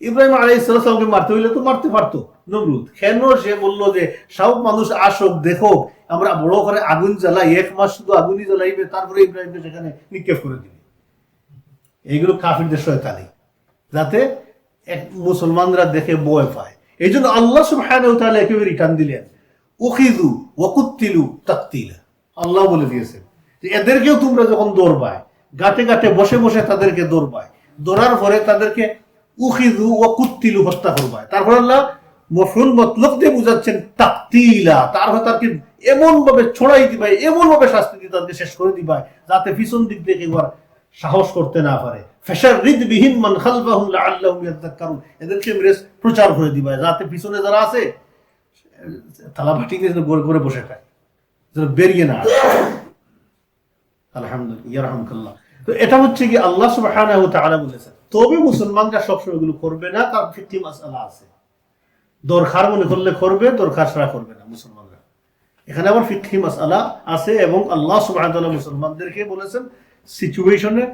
ইব্রাহিম আলাইহিস সালামকে মারতে হইলে তো মারতে পারতো নমরুদ। কেন সে বললো যে সব মানুষ আসুক, দেখো আমরা বড় করে আগুন জ্বালাই, 1 মাস শুধু আগুনই জ্বালাইবে, তারপরে ইব্রাহিমকে সেখানে নিক্ষেপ করে দিবে। এইগুলো কাফিরদের শয়তানি, যাতে মুসলমানরা দেখে ভয় পায়। এই জন্য আল্লাহ সুবহানাহু ওয়া তাআলা একেবারে রিটার্ন দিলেন, উখিযু ওয়া কুতিলু তাকতিলা। আল্লাহ বলে দিয়েছেন যে এদেরকেও তোমরা যখন দৌড়বায়, গাটে গাটে বসে বসে তাদেরকে দৌড়বায়, দৌড়ার পরে তাদেরকে উখিযু ওয়া কুতিলু, হত্যা করবা। তারপর আল্লাহ মফউল মতলব দিয়ে বুঝাচ্ছেন তাকতিলা, তারকে এমন ভাবে ছড়াই দিবা, এমন ভাবে শাস্তি দিয়ে তাদেরকে শেষ করে দিবা যাতে পিছন দিক থেকে একবার সাহস করতে না পারে। ফাশারিদ বিহিম মান খালফাহুম লাআল্লাহুম ইয়াযাক্কারুন, এদেরকে মেরে প্রচার করে দিবা যাতে পিছনে যারা আছে তালা ভাটি দিয়ে গড়ে গড়ে বসে খায়, যেন বেরিয়ে না আসে। আলহামদুলিল্লাহ, ইয়ারহামুকাল্লাহ। তো এটা হচ্ছে কি আল্লাহ সুবহানাহু ওয়া তাআলা বলেছেন। তবে মুসলমানরা সবসময় এগুলো করবে না, তার ফিকহি মাসআলা আছে। দরকার মনে করলে করবে, দরকার ছাড়া করবে না মুসলমানরা। এখানে আবার ফিকহি মাসআলা আছে এবং আল্লাহ সুবহানাহু ওয়া তাআলা মুসলমানদেরকে বলেছেন সিচুয়েশনে,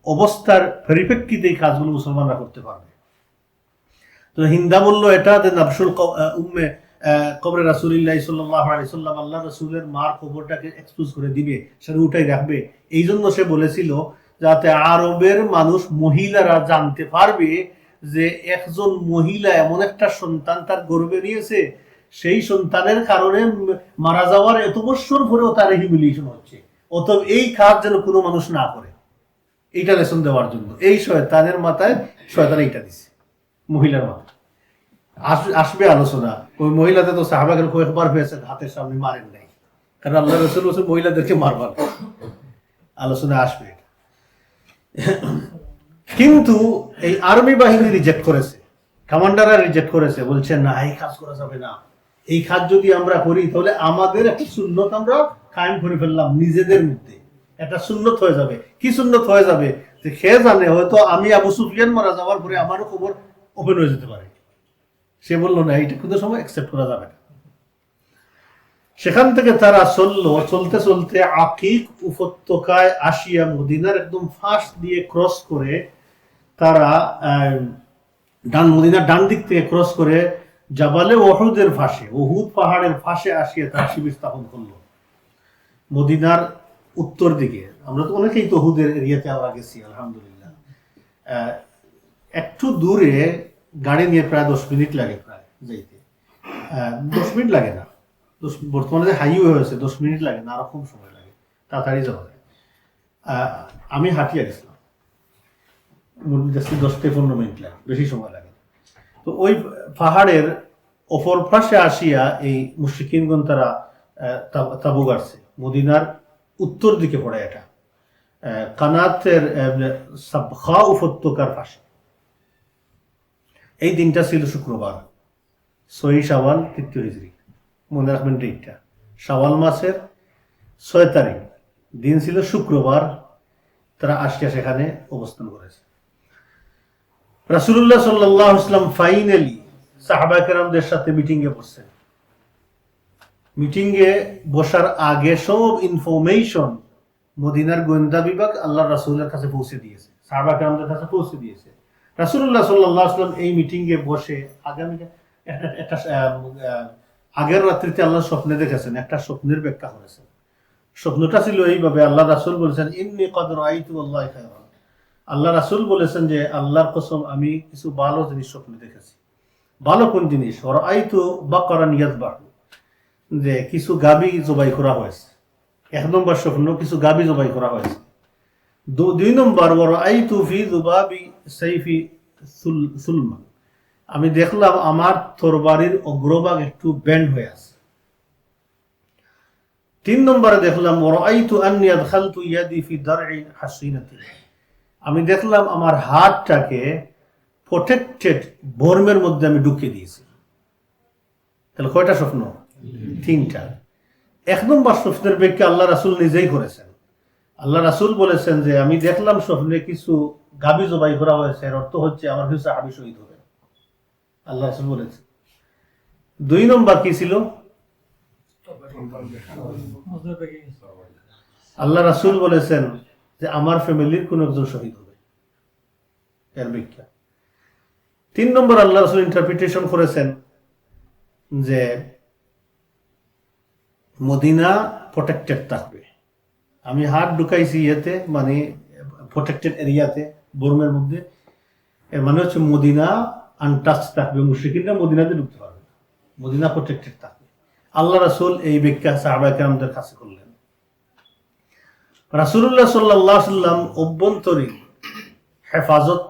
অবস্থার পরিপ্রেক্ষিতে এই কাজগুলো মুসলমানরা করতে পারবে। তো হিন্দা বলল এটা যে নাবশুল উম্মে কবরে রাসূলুল্লাহ সাল্লাল্লাহু আলাইহি সাল্লাম, আল্লাহ রাসূলের মার কবরটাকে এক্সপোজ করে দিবে, সেটা উঠাই রাখবে। এই জন্য সে বলেছিল যাতে আরবের মানুষ, মহিলারা জানতে পারবে যে একজন মহিলা এমন একটা সন্তান তার গর্ভে নিয়েছে, সেই সন্তানের কারণে মারা যাওয়ার এত বছর পরেও তার হিউমিলিয়েশন হচ্ছে, অতএব এই কাজ যেন কোনো মানুষ না করে, এইটা লেসন দেওয়ার জন্য এই শয়তানের মাথায় শয়তান এইটা দিছে মহিলার মাথায়। আসবে আলোচনা, ওই মহিলাতে তো সাহাবাদের কয়েকবার হয়েছে হাতের সামনে মারেন নাই, কারণ আল্লাহ রাসূল বলেছেন মহিলাদেরকে মারবার, আলোচনা আসবে। কিন্তু এই আর্মি বাহিনী রিজেক্ট করেছে, কমান্ডাররা রিজেক্ট করেছে, বলছে না এই কাজ করা যাবে না, এই কাজ যদি আমরা করি তাহলে আমাদের একটা সুন্নত আমরা কায়েম করে ফেললাম নিজেদের মধ্যে, একটা সুন্নত হয়ে যাবে। কি সুন্নত হয়ে যাবে? যে খেয়ে জানে হয়তো আমি আবু সুফিয়ান মারা যাওয়ার পরে আমারও খবর ওপেন হয়ে যেতে পারে। সে বললো না, এইটা কোনো সময় অ্যাকসেপ্ট করা যাবে না। সেখান থেকে তারা চলতে চলতে আকিক উপত্যকায় আসিয়া মদিনার একদম ফাঁস দিয়ে ক্রস করে তারা মদিনার ডান দিক থেকে ক্রস করে জাবালে ওহুদের ফাঁসে, ওহুদ পাহাড়ের ফাঁসে আসিয়া তারা শিবির স্থাপন করলো মদিনার উত্তর দিকে। আমরা তো অনেকেই তো ওহুদের এরিয়াতে আমরা গেছি আলহামদুলিল্লাহ। একটু দূরে গাড়ি নিয়ে প্রায় 10 মিনিট লাগে, প্রায় যাইতে 10 মিনিট লাগে না, বর্তমানে যে হাইওয়ে হয়েছে 10 মিনিট লাগে না, আরো কম সময় লাগে, তাড়াতাড়ি যাওয়া যায়। আমি হাঁটিয়ে গেছিলাম, 10 থেকে 15 মিনিট লাগে, বেশি সময় লাগে। তো ওই পাহাড়ের অপর পাশে আসিয়া এই মুশরিকিনগণ তারা তাবু গাড়ছে, মদিনার উত্তর দিকে পড়ে, এটা কানাতের সাবখা উপত্যকার পাশে। এই দিনটা ছিল শুক্রবার, 6 শাওয়াল 3 হিজরি, মনে রাখবেন ডেটটা। শাওয়াল মাসের 6 তারিখ দিন ছিল শুক্রবার, তারা আসিয়া সেখানে অবস্থান করেছে। রাসূলুল্লাহ সাল্লাল্লাহু আলাইহি ওয়াসাল্লাম ফাইনালি সাহাবা কেরামদের সাথে মিটিংয়ে বসছেন। মিটিংয়ে বসার আগে সব ইনফরমেশন মদিনার গোয়েন্দা বিভাগ আল্লাহ রাসূলের কাছে পৌঁছে দিয়েছে, সাহাবা কেরামদের কাছে পৌঁছে দিয়েছে। রাসূলুল্লাহ সাল্লাল্লাহু আলাইহি ওয়াসাল্লাম এই মিটিংয়ে বসে একটা আগের রাত্রিতে আল্লাহ স্বপ্নে দেখেছেন, একটা স্বপ্নের ব্যাখ্যা করেছেন। স্বপ্নটা ছিল এইভাবে, আল্লাহ রাসূল বলেছেন ইন্নী কদ রাআইতু আল্লাহি খায়রান, আল্লাহ রাসূল বলেছেন যে আল্লাহর কসম আমি কিছু ভালো জিনিস স্বপ্নে দেখেছি। ভালো কোন জিনিস? রাআইতু বাকারান ইয়াযবাহু, যে কিছু গাবি জবাই করা হয়েছে। 1 নম্বর স্বপ্ন, কিছু গাবি জবাই করা হয়েছে। 2 নম্বর রাআইতু ফি যুবাবি সাইফি সুলমান, আমি দেখলাম আমার তরবারির অগ্রভাগ একটু বেন্ড হয়ে আছে। 3 নম্বরে দেখলাম রাআইতু আন্নী আদখালতু ইয়াদি ফি দার'i হাসিনাতিন, আমি দেখলাম আমার হাতটাকে প্রোটেক্টেড বর্মের মধ্যে আমি ঢুকিয়ে দিয়েছি। তাহলে কয়টা স্বপ্ন? 3টা। 1 নম্বর স্বপ্নের ব্যাখ্যা আল্লাহ রাসূল নিজেই করেছেন। আল্লাহ রাসূল বলেছেন যে আমি দেখলাম স্বপ্নে কিছু গাবি জবাই করা হয়েছে, এর অর্থ হচ্ছে আমার কিছু সাহাবী শহীদ হবে, আল্লাহ রাসূল বলেছেন। 2 নম্বর কি ছিল? আল্লাহ রাসূল বলেছেন যে আমার ফ্যামিলির কোন একজন শহীদ হবে, এর ব্যাখ্যা। 3 নম্বর আল্লাহ রাসূল ইন্টারপ্রিটেশন করেছেন যে মদিনা প্রোটেক্টেড থাকবে। আমি হাত ঢুকাইছি ইয়েতে, মানে প্রোটেক্টেড এরিয়াতে, বর্মের মধ্যে, এর মানে হচ্ছে মদিনা আনটাচ থাকবে, মুশরিকিনরা মদিনাতে ঢুকতে পারবে, মদিনা প্রোটেক্টেড থাকবে। আল্লাহ রাসূল এই ব্যাখ্যা সাহাবা কেরামদের কাছে করলেন। রাসূলুল্লাহ সাল্লাল্লাহু আলাইহি ওয়াসাল্লাম অভ্যন্তরীণ হেফাজত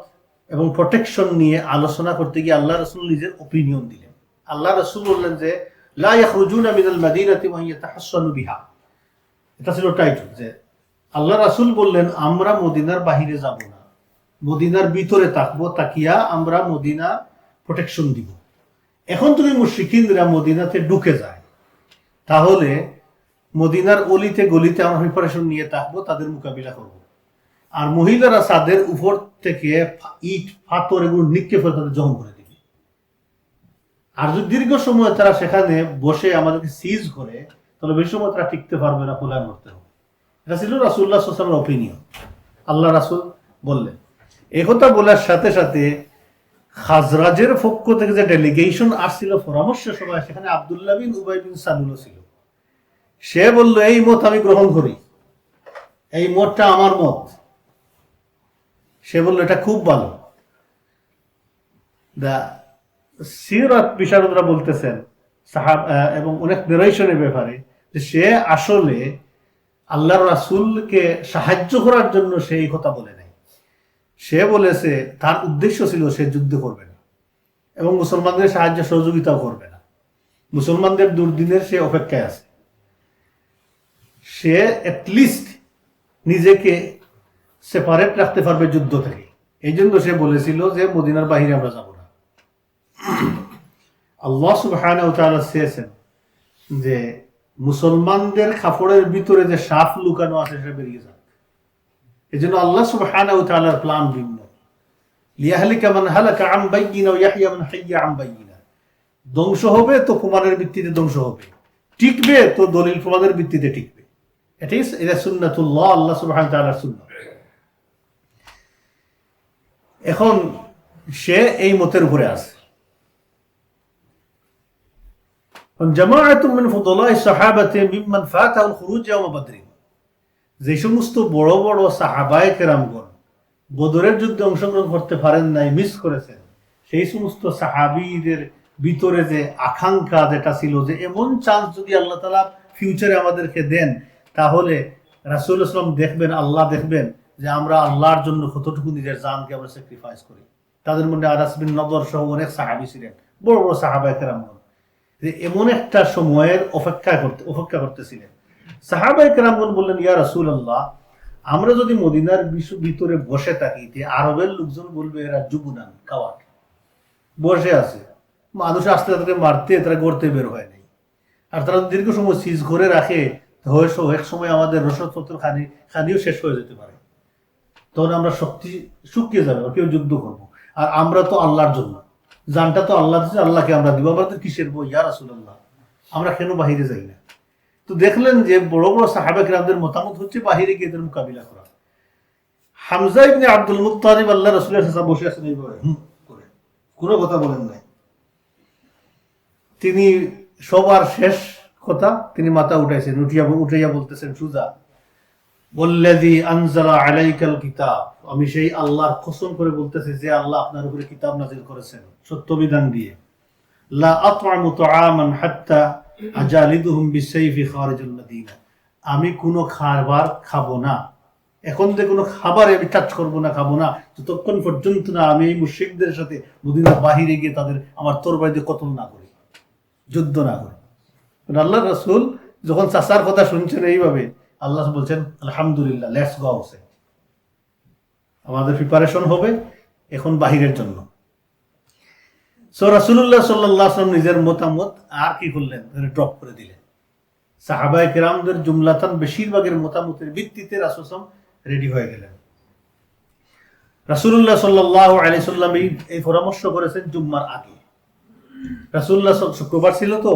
এবং প্রোটেকশন নিয়ে আলোচনা করতে গিয়ে আল্লাহ রাসূল নিজের ওপিনিয়ন দিলেন। আল্লাহ রাসূল বললেন যে লা ইয়াখরুজুনা মিনাল মাদিনাতি ওয়া ইয়াতাহাসসানু বিহা। এটা ছিল টাইটেল, যে আল্লাহ রাসূল বললেন আমরা মদিনার বাহিরে যাব না, মদিনার ভিতরে থাকবো, তাকিয়া আমরা মদিনা প্রোটেকশন দিব। এখন তুমি মুশরিকিনরা মদিনাতে ঢুকে যায়, তাহলে মদিনার অলিতে গলিতে আমরা প্রিপারেশন নিয়ে থাকবো, তাদের মোকাবিলা করব। আর মহিলারা ছাদের উপর থেকে ইট পাথর এগুলো নিক্ষেপ করে তাদের জখম করে দিবে। আর যদি দীর্ঘ সময় তারা সেখানে বসে আমাদেরকে সিজ করে, তাহলে বেশি সময় তারা টিকতে পারবে না, পলায়ন করতে হবে। এটা ছিল রাসূলুল্লাহ সাল্লাল্লাহু আলাইহি ওয়াসাল্লামের অপিনিয়ন। আল্লাহ রাসূল বললেন। একথা বলার সাথে সাথে খাজরাজের পক্ষ থেকে যে ডেলিগেশন আসছিল পরামর্শ সভায়, সেখানে আব্দুল্লাহ বিন উবাই বিন সালুল ছিল। সে বলল এই মত আমি গ্রহণ করি, এই মতটা আমার মত। সে বলল এটা খুব ভালো। সিরাত বিশারদরা বলতেছেন এবং অনেক নারেশনের ব্যাপারে যে সে আসলে আল্লাহর রাসূলকে সাহায্য করার জন্য সে এই কথা বলে নাই। সে বলেছে তার উদ্দেশ্য ছিল সে যুদ্ধ করবে না এবং মুসলমানদের সাহায্য সহযোগিতাও করবে না, মুসলমানদের দুর্দিনের সে অপেক্ষায় আছে। সে অ্যাটলিস্ট নিজেকে সেপারেট রাখতে পারবে যুদ্ধ থেকে, এই জন্য সে বলেছিল যে মদিনার বাহিরে আমরা যাব না। আল্লাহ সুবহানাহু ওয়া তাআলা চেয়েছেন যে মুসলমানদের কাপড়ের ভিতরে যে সাপ লুকানো আছে সেটা বেরিয়ে যাক। এই জন্য আল্লাহ সুবহানাহু ওয়া তাআলার প্ল্যান ভিন্ন। লিয়াহলিকা মান হালাকা আন বাইয়িনা ওয়া ইয়াহইয়া মান হাইয়া আন বাইয়িনা। ধ্বংস হবে তো প্রমাণের ভিত্তিতে ধ্বংস হবে, টিকবে তো দলিল প্রমাণের ভিত্তিতে টিকবে। এটা সুন্নাতুল্লাহ, আল্লাহ সুবহানাহু ওয়া তাআলার সুন্নাত। এখন সে এই মতের উপরে আছে। জামাআতুম মিন ফুদালা'is সাহাবাতি মিম্মান ফাতাহুল খুরুজ ইয়াওম বদর। যে সমস্ত বড় বড় সাহাবায়ে কেরামগণ বদরের যুদ্ধে অংশগ্রহণ করতে পারেন নাই, মিস করেছেন, সেই সমস্ত সাহাবীদের ভিতরে যে আকাঙ্ক্ষা যেটা ছিল যে এমন চান্স যদি আল্লাহ তাআলা ফিউচারে আমাদেরকে দেন, তাহলে রাসূলুল্লাহ সাল্লাল্লাহু আলাইহি ওয়াসাল্লাম দেখবেন, আল্লাহ দেখবেন যে আমরা আল্লাহর জন্য কতটুকু নিজের জানকে আমরা স্যাক্রিফাইস করি। তাদের মধ্যে আনাস বিন নদর সহ অনেক সাহাবী ছিলেন, বড় বড় সাহাবায়ে কেরামগণ, যে এমন একটা সময়ের অপেক্ষা করতেছিলেন। সাহাবায়ে কেরামগণ বললেন ইয়া রাসূলুল্লাহ, আমরা যদি মদিনার ভিতরে বসে থাকি, আরবের লোকজন বলবে এরা জুবুনান, কাওয়ার্ড, বসে আছে, মানুষ আসতে তাদেরকে মারতে, তারা গড়তে বের হয় নাই। আর তারা দীর্ঘ সময় সিজ করে রাখে, হয়তো এক সময় আমাদের রসদপত্র খানিও শেষ হয়ে যেতে পারে, তখন আমরা শক্তি শুকিয়ে যাবে, কেউ যুদ্ধ করবো। আর আমরা তো আল্লাহর জন্য, জানটা তো আল্লাহ দিচ্ছে, আল্লাহকে আমরা দিব, আমরা তো কিসের বই ইয়া রাসূলুল্লাহ, আমরা কেন বাহিরে যাই না? তো দেখলেন যে বড় বড় সাহাবা কিরামদের মতামত হচ্ছে বাহিরে গিয়ে এদের মোকাবিলা করা। হামজা ইবনে আব্দুল মুত্তালিব আল্লাহ রাসূলের কাছে বসে আছেন এইভাবে করে, কোনো কথা বলেন নাই। তিনি সবার শেষ কথা তিনি মাথা উঠাইছেন, উঠাইয়া বলতেছেন সুজা ওয়াল্লাযী আনজালা আলাইকাল কিতাব, আমি সেই আল্লাহর কসম করে বলতেছি যে আল্লাহ আপনার উপরে কিতাব নাযিল করেছেন সত্য বিধান দিয়ে, লা আত'আমু তুআমান হাত্তা আজালিদুহুম বিসাইফি খারিজুল মাদিনা, আমি কোনো খাবার খাবো না, এখন যে কোনো খাবার আমি টাচ করবো না, খাবো না, যতক্ষণ পর্যন্ত না আমি এই মুশরিকদের সাথে মদিনার বাহিরে গিয়ে তাদের আমার তরবারি দিয়ে কতল না করি, যুদ্ধ না করি। আল্লাহ রাসূল যখন চাচার কথা শুনছেন এইভাবে, আল্লাহ বলছেন আলহামদুলিল্লাহ, লেটস গো আউটসাইড, আমাদের প্রিপারেশন হবে এখন বাহিরের জন্য। সো রাসূলুল্লাহ সাল্লাল্লাহু আলাইহি ওয়াসাল্লাম নিজের মতামত আর কি করলেন, ড্রপ করে দিলেন। সাহাবায়ে কেরামদের জুমলাতান বেশিরভাগের মতামতের ভিত্তিতে রাসূল সাল্লাল্লাহু আলাইহি ওয়াসাল্লাম রেডি হয়ে গেলেন। রাসূলুল্লাহ সাল্লাল্লাহু আলাইহি ওয়াসাল্লাম এই পরামর্শ করেছেন জুম্মার আগে। রাসূলুল্লাহ শুক্রবার ছিল তো,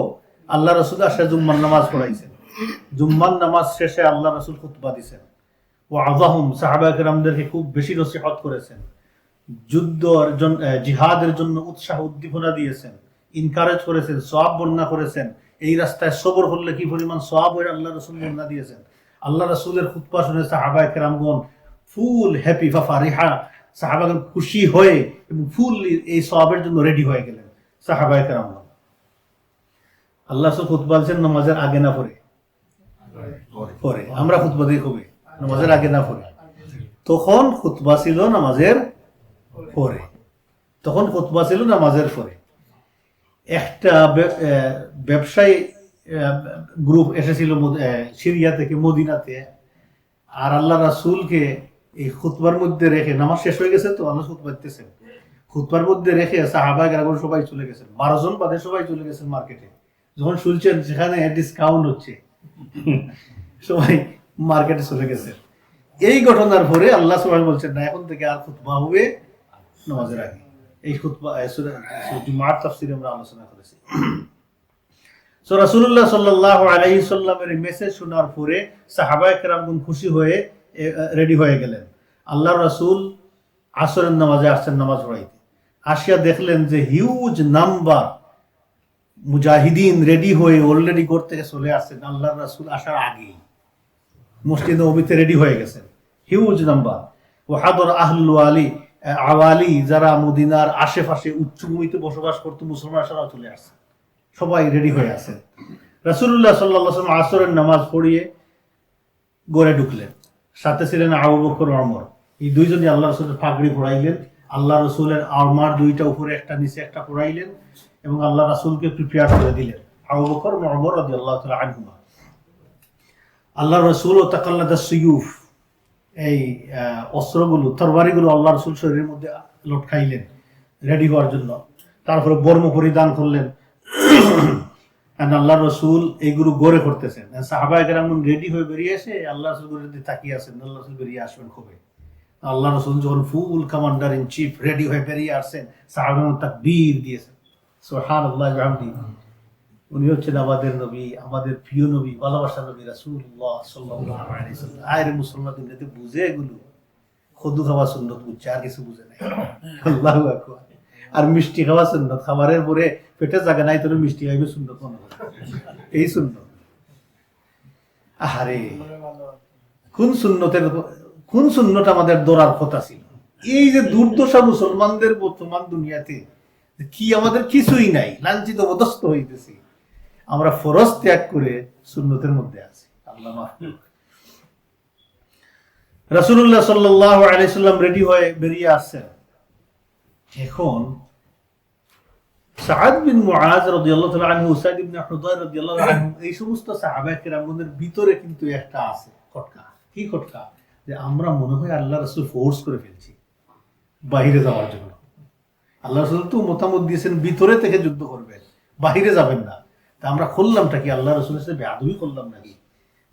আল্লাহ রাসূল আসে জুম্মার নামাজ পড়াইছেন। জুম্মার নামাজ শেষে আল্লাহ রাসূল খুতবা দিয়েছেন, ওয়া'আযাহুম, সাহাবায়ে কেরামদেরকে খুব বেশি নসিহত করেছেন, জিহাদের জন্য উৎসাহ উদ্দীপনা দিয়েছেন, ইনকারেজ করেছেন, সওয়াব বর্ণনা করেছেন, এই রাস্তায় সবর করলে কি পরিমাণ সওয়াব হয় আল্লাহ রাসূল বর্ণনা দিয়েছেন। আল্লাহ রাসূলের খুতবা শুনে সাহাবায়ে কেরামগণ ফুল হ্যাপি ফারিহা, সাহাবাগণ খুশি হয়ে এবং ফুল এই সওয়াবের জন্য রেডি হয়ে গেলেন সাহাবায়ে কেরামগণ। আল্লাহ রাসূল খুতবা দিয়েছেন নামাজের আগে না পরে, পরে। আমরা খুতবা দিই কবে? নামাজের আগে না পরে। তখন খুতবা ছিল নামাজের পরে, তখন খুতবা ছিল নামাজের পরে। একটা ব্যবসায়ী গ্রুপ এসেছিল সিরিয়া থেকে মদিনাতে, আর আল্লাহ রাসূলকে এই খুতবার মধ্যে রেখে, নামাজ শেষ হয়ে গেছে তো আল্লাহ খুতবা দিতেছেন, খুতবার মধ্যে রেখে সাহাবায়ে কেরাম সবাই চলে গেছেন, 12 জন বাদে সবাই চলে গেছেন মার্কেটে। যখন শুনছেন সেখানে ডিসকাউন্ট হচ্ছে, সবাই মার্কেটে চলে গেছে। এই ঘটনার পরে আল্লাহ সুবহানাহু বলছেন না, এখন থেকে আর খুতবা হবে নামাজের আগে। এই খুতবা সূরা জুমার তাফসীরে আমরা আলোচনা করেছি। সো রাসূলুল্লাহ সাল্লাল্লাহু আলাইহি সাল্লামের মেসেজ শোনার পরে সাহাবায়ে কেরামগণ খুশি হয়ে রেডি হয়ে গেলেন। আল্লাহর রাসূল আসরের নামাজে আসছেন নামাজ পড়াইতে। আসিয়া দেখলেন যে হিউজ নাম্বার মুজাহিদিন রেডি হয়ে অলরেডি ঘর থেকে চলে আসছেন আল্লাহর রাসূল আসার আগেই, মসজিদ নববীতে রেডি হয়ে গেছেন হিউজ নাম্বার। ওয়াহাদর আহলুল আওয়ালি, যারা মদিনার আশেপাশে উচ্চভূমিতে বসবাস করতো মুসলমান, সারা চলে আসছে, সবাই রেডি হয়ে আছেন। রাসূলুল্লাহ সাল্লাল্লাহু আলাইহি ওয়াসাল্লাম আসরের নামাজ পড়িয়ে ঘরে ঢুকলেন, সাথে ছিলেন আবু বকর ওমর। এই দুইজনই আল্লাহ রাসূলের পাগড়ি পরাইলেন, আল্লাহ রাসূলের আরমার দুইটা উপরে একটা নিচে একটা পরাইলেন এবং আল্লাহ রাসূলকে প্রিপেয়ার করে দিলেন, আবু বকর এবং ওমর রাদিয়াল্লাহু তাআলা আনহুমা। আল্লাহ রাসূল ও তাকাল্লাদাস সুয়ুফ, এই অস্ত্রগুলো, তরবারিগুলো আল্লাহ রাসূল শরীরের মধ্যে লটকাইলেন রেডি হওয়ার জন্য। তারপরে বর্ম পরিধান করলেন। আল্লাহ রসুল এইগুলো গড়ে করতেছেন। সাহাবায়ে কেরাম রেডি হয়ে বেরিয়ে এসে আল্লাহ রসুল করে তাকিয়ে আছেন, আল্লাহ রসুল বেরিয়ে আসবেন কবে। আল্লাহ রসুল যখন ফুল কমান্ডার ইন চিফ রেডি হয়ে বেরিয়ে আসছেন, সাহাবায়ে তাকবীর দিয়েছেন, সুবহানাল্লাহ ওয়া বিহামদিহি। উনি হচ্ছেন আমাদের নবী, আমাদের প্রিয় নবী, ভালোবাসা নবী রাসূলুল্লাহ সাল্লাল্লাহু আলাইহি ওয়াসাল্লাম। আয়রে মুসলমান দুনিয়াতে বুঝে এগুলো, খুদু খাওয়া সুন্নত বুঝছে, আর কিছু বুঝে নাই। আল্লাহু আকবার। আর মিষ্টি খাওয়া সুন্নত, খাবারের পরে পেটে জায়গা নাই তোর মিষ্টি খাইবে সুন্নত মনে করে, এই সুন্নত। আহারে কোন সুন্নত আমাদের দৌড়ার কথা ছিল। এই যে দুর্দশা মুসলমানদের বর্তমান দুনিয়াতে, কি আমাদের কিছুই নাই, লাঞ্ছিত অবদস্ত হইতেছি, আমরা ফরজ ত্যাগ করে সুন্নতের মধ্যে আছি। আল্লাহ মাফ করুক। রাসূলুল্লাহ সাল্লাল্লাহু আলাইহি সাল্লাম রেডি হয়ে বেরিয়ে আসছেন। এখন সাআদ বিন মুআজ রাদিয়াল্লাহু তাআলা আনহু, উসাইদ ইবনে হুদায়র রাদিয়াল্লাহু আনহু, এই সমস্ত সাহাবায়ে কেরামদের ভিতরে কিন্তু একটা আছে খটকা। কি খটকা? যে আমরা মনে হয় আল্লাহ রাসূল ফোর্স করে ফেলছি বাইরে যাওয়ার জন্য। আল্লাহ রাসূল তো মতামত দিয়েছেন ভিতরে থেকে যুদ্ধ করবেন, বাইরে যাবেন না। তা আমরা করলামটা কি? আল্লাহ রাসূলের সাথে বেয়াদবি করলাম নাকি?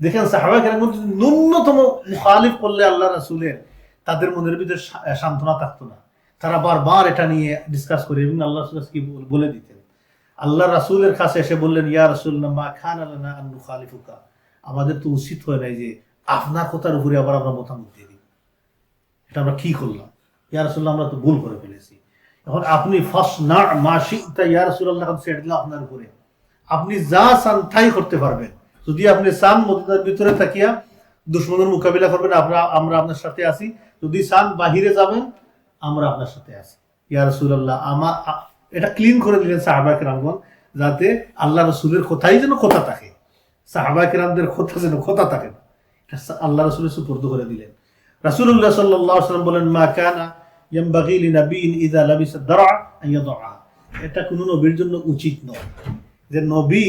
দেখেন সাহাবায়ে কেরাম ন্যূনতম মুখালিফ করলে আল্লাহ রাসূলের, তাদের মনের ভিতরে সান্ত্বনা থাকতো না। তারা বারবার এটা নিয়ে ডিসকাস করে এবং আল্লাহ রাসূল কি বলে দিতেন। আল্লাহ রাসূলের কাছে এসে বললেন, ইয়া রাসূলুল্লাহ মা খানা লানা আন নুখালিফুকা, আমাদের তো উচিত হয় নাই যে আপনার কথার উপরে আবার আমরা মতামত দিয়ে দিই, এটা আমরা কি করলাম? ইয়া রাসূলুল্লাহ আমরা তো ভুল করে ফেলেছি। এখন আপনি ফাসনা মা শি'তা, ইয়া রাসূলুল্লাহ ছেড়ে দিলাম আপনার উপরে, আপনি যা চান তাই করতে পারবেন। যদি আপনি চান মদিনার ভিতরে থাকিয়া দুশমনের মোকাবিলা করবেন, আমরা আপনার সাথে আছি। যদি চান বাহিরে যাবেন, আমরা আপনার সাথে আছি। ইয়া রাসূলুল্লাহ, এটা ক্লিন করে দিলেন সাহাবায়ে কেরামগণ, যাতে আল্লাহ রাসূলের কথাই যেন কথা থাকে, সাহাবায়ে কেরামদের কথা যেন কথা থাকে না, আল্লাহ রাসূলের সুপর্দ করে দিলেন। রাসূলুল্লাহ সাল্লাল্লাহু আলাইহি ওয়াসাল্লাম বলেন, মা কানা ইয়ানবাগি লিনাবিয়্যিন ইযা লাবিসা দারআ আন ইয়াদআ, এটা কোন নবীর জন্য উচিত নয় যে নবী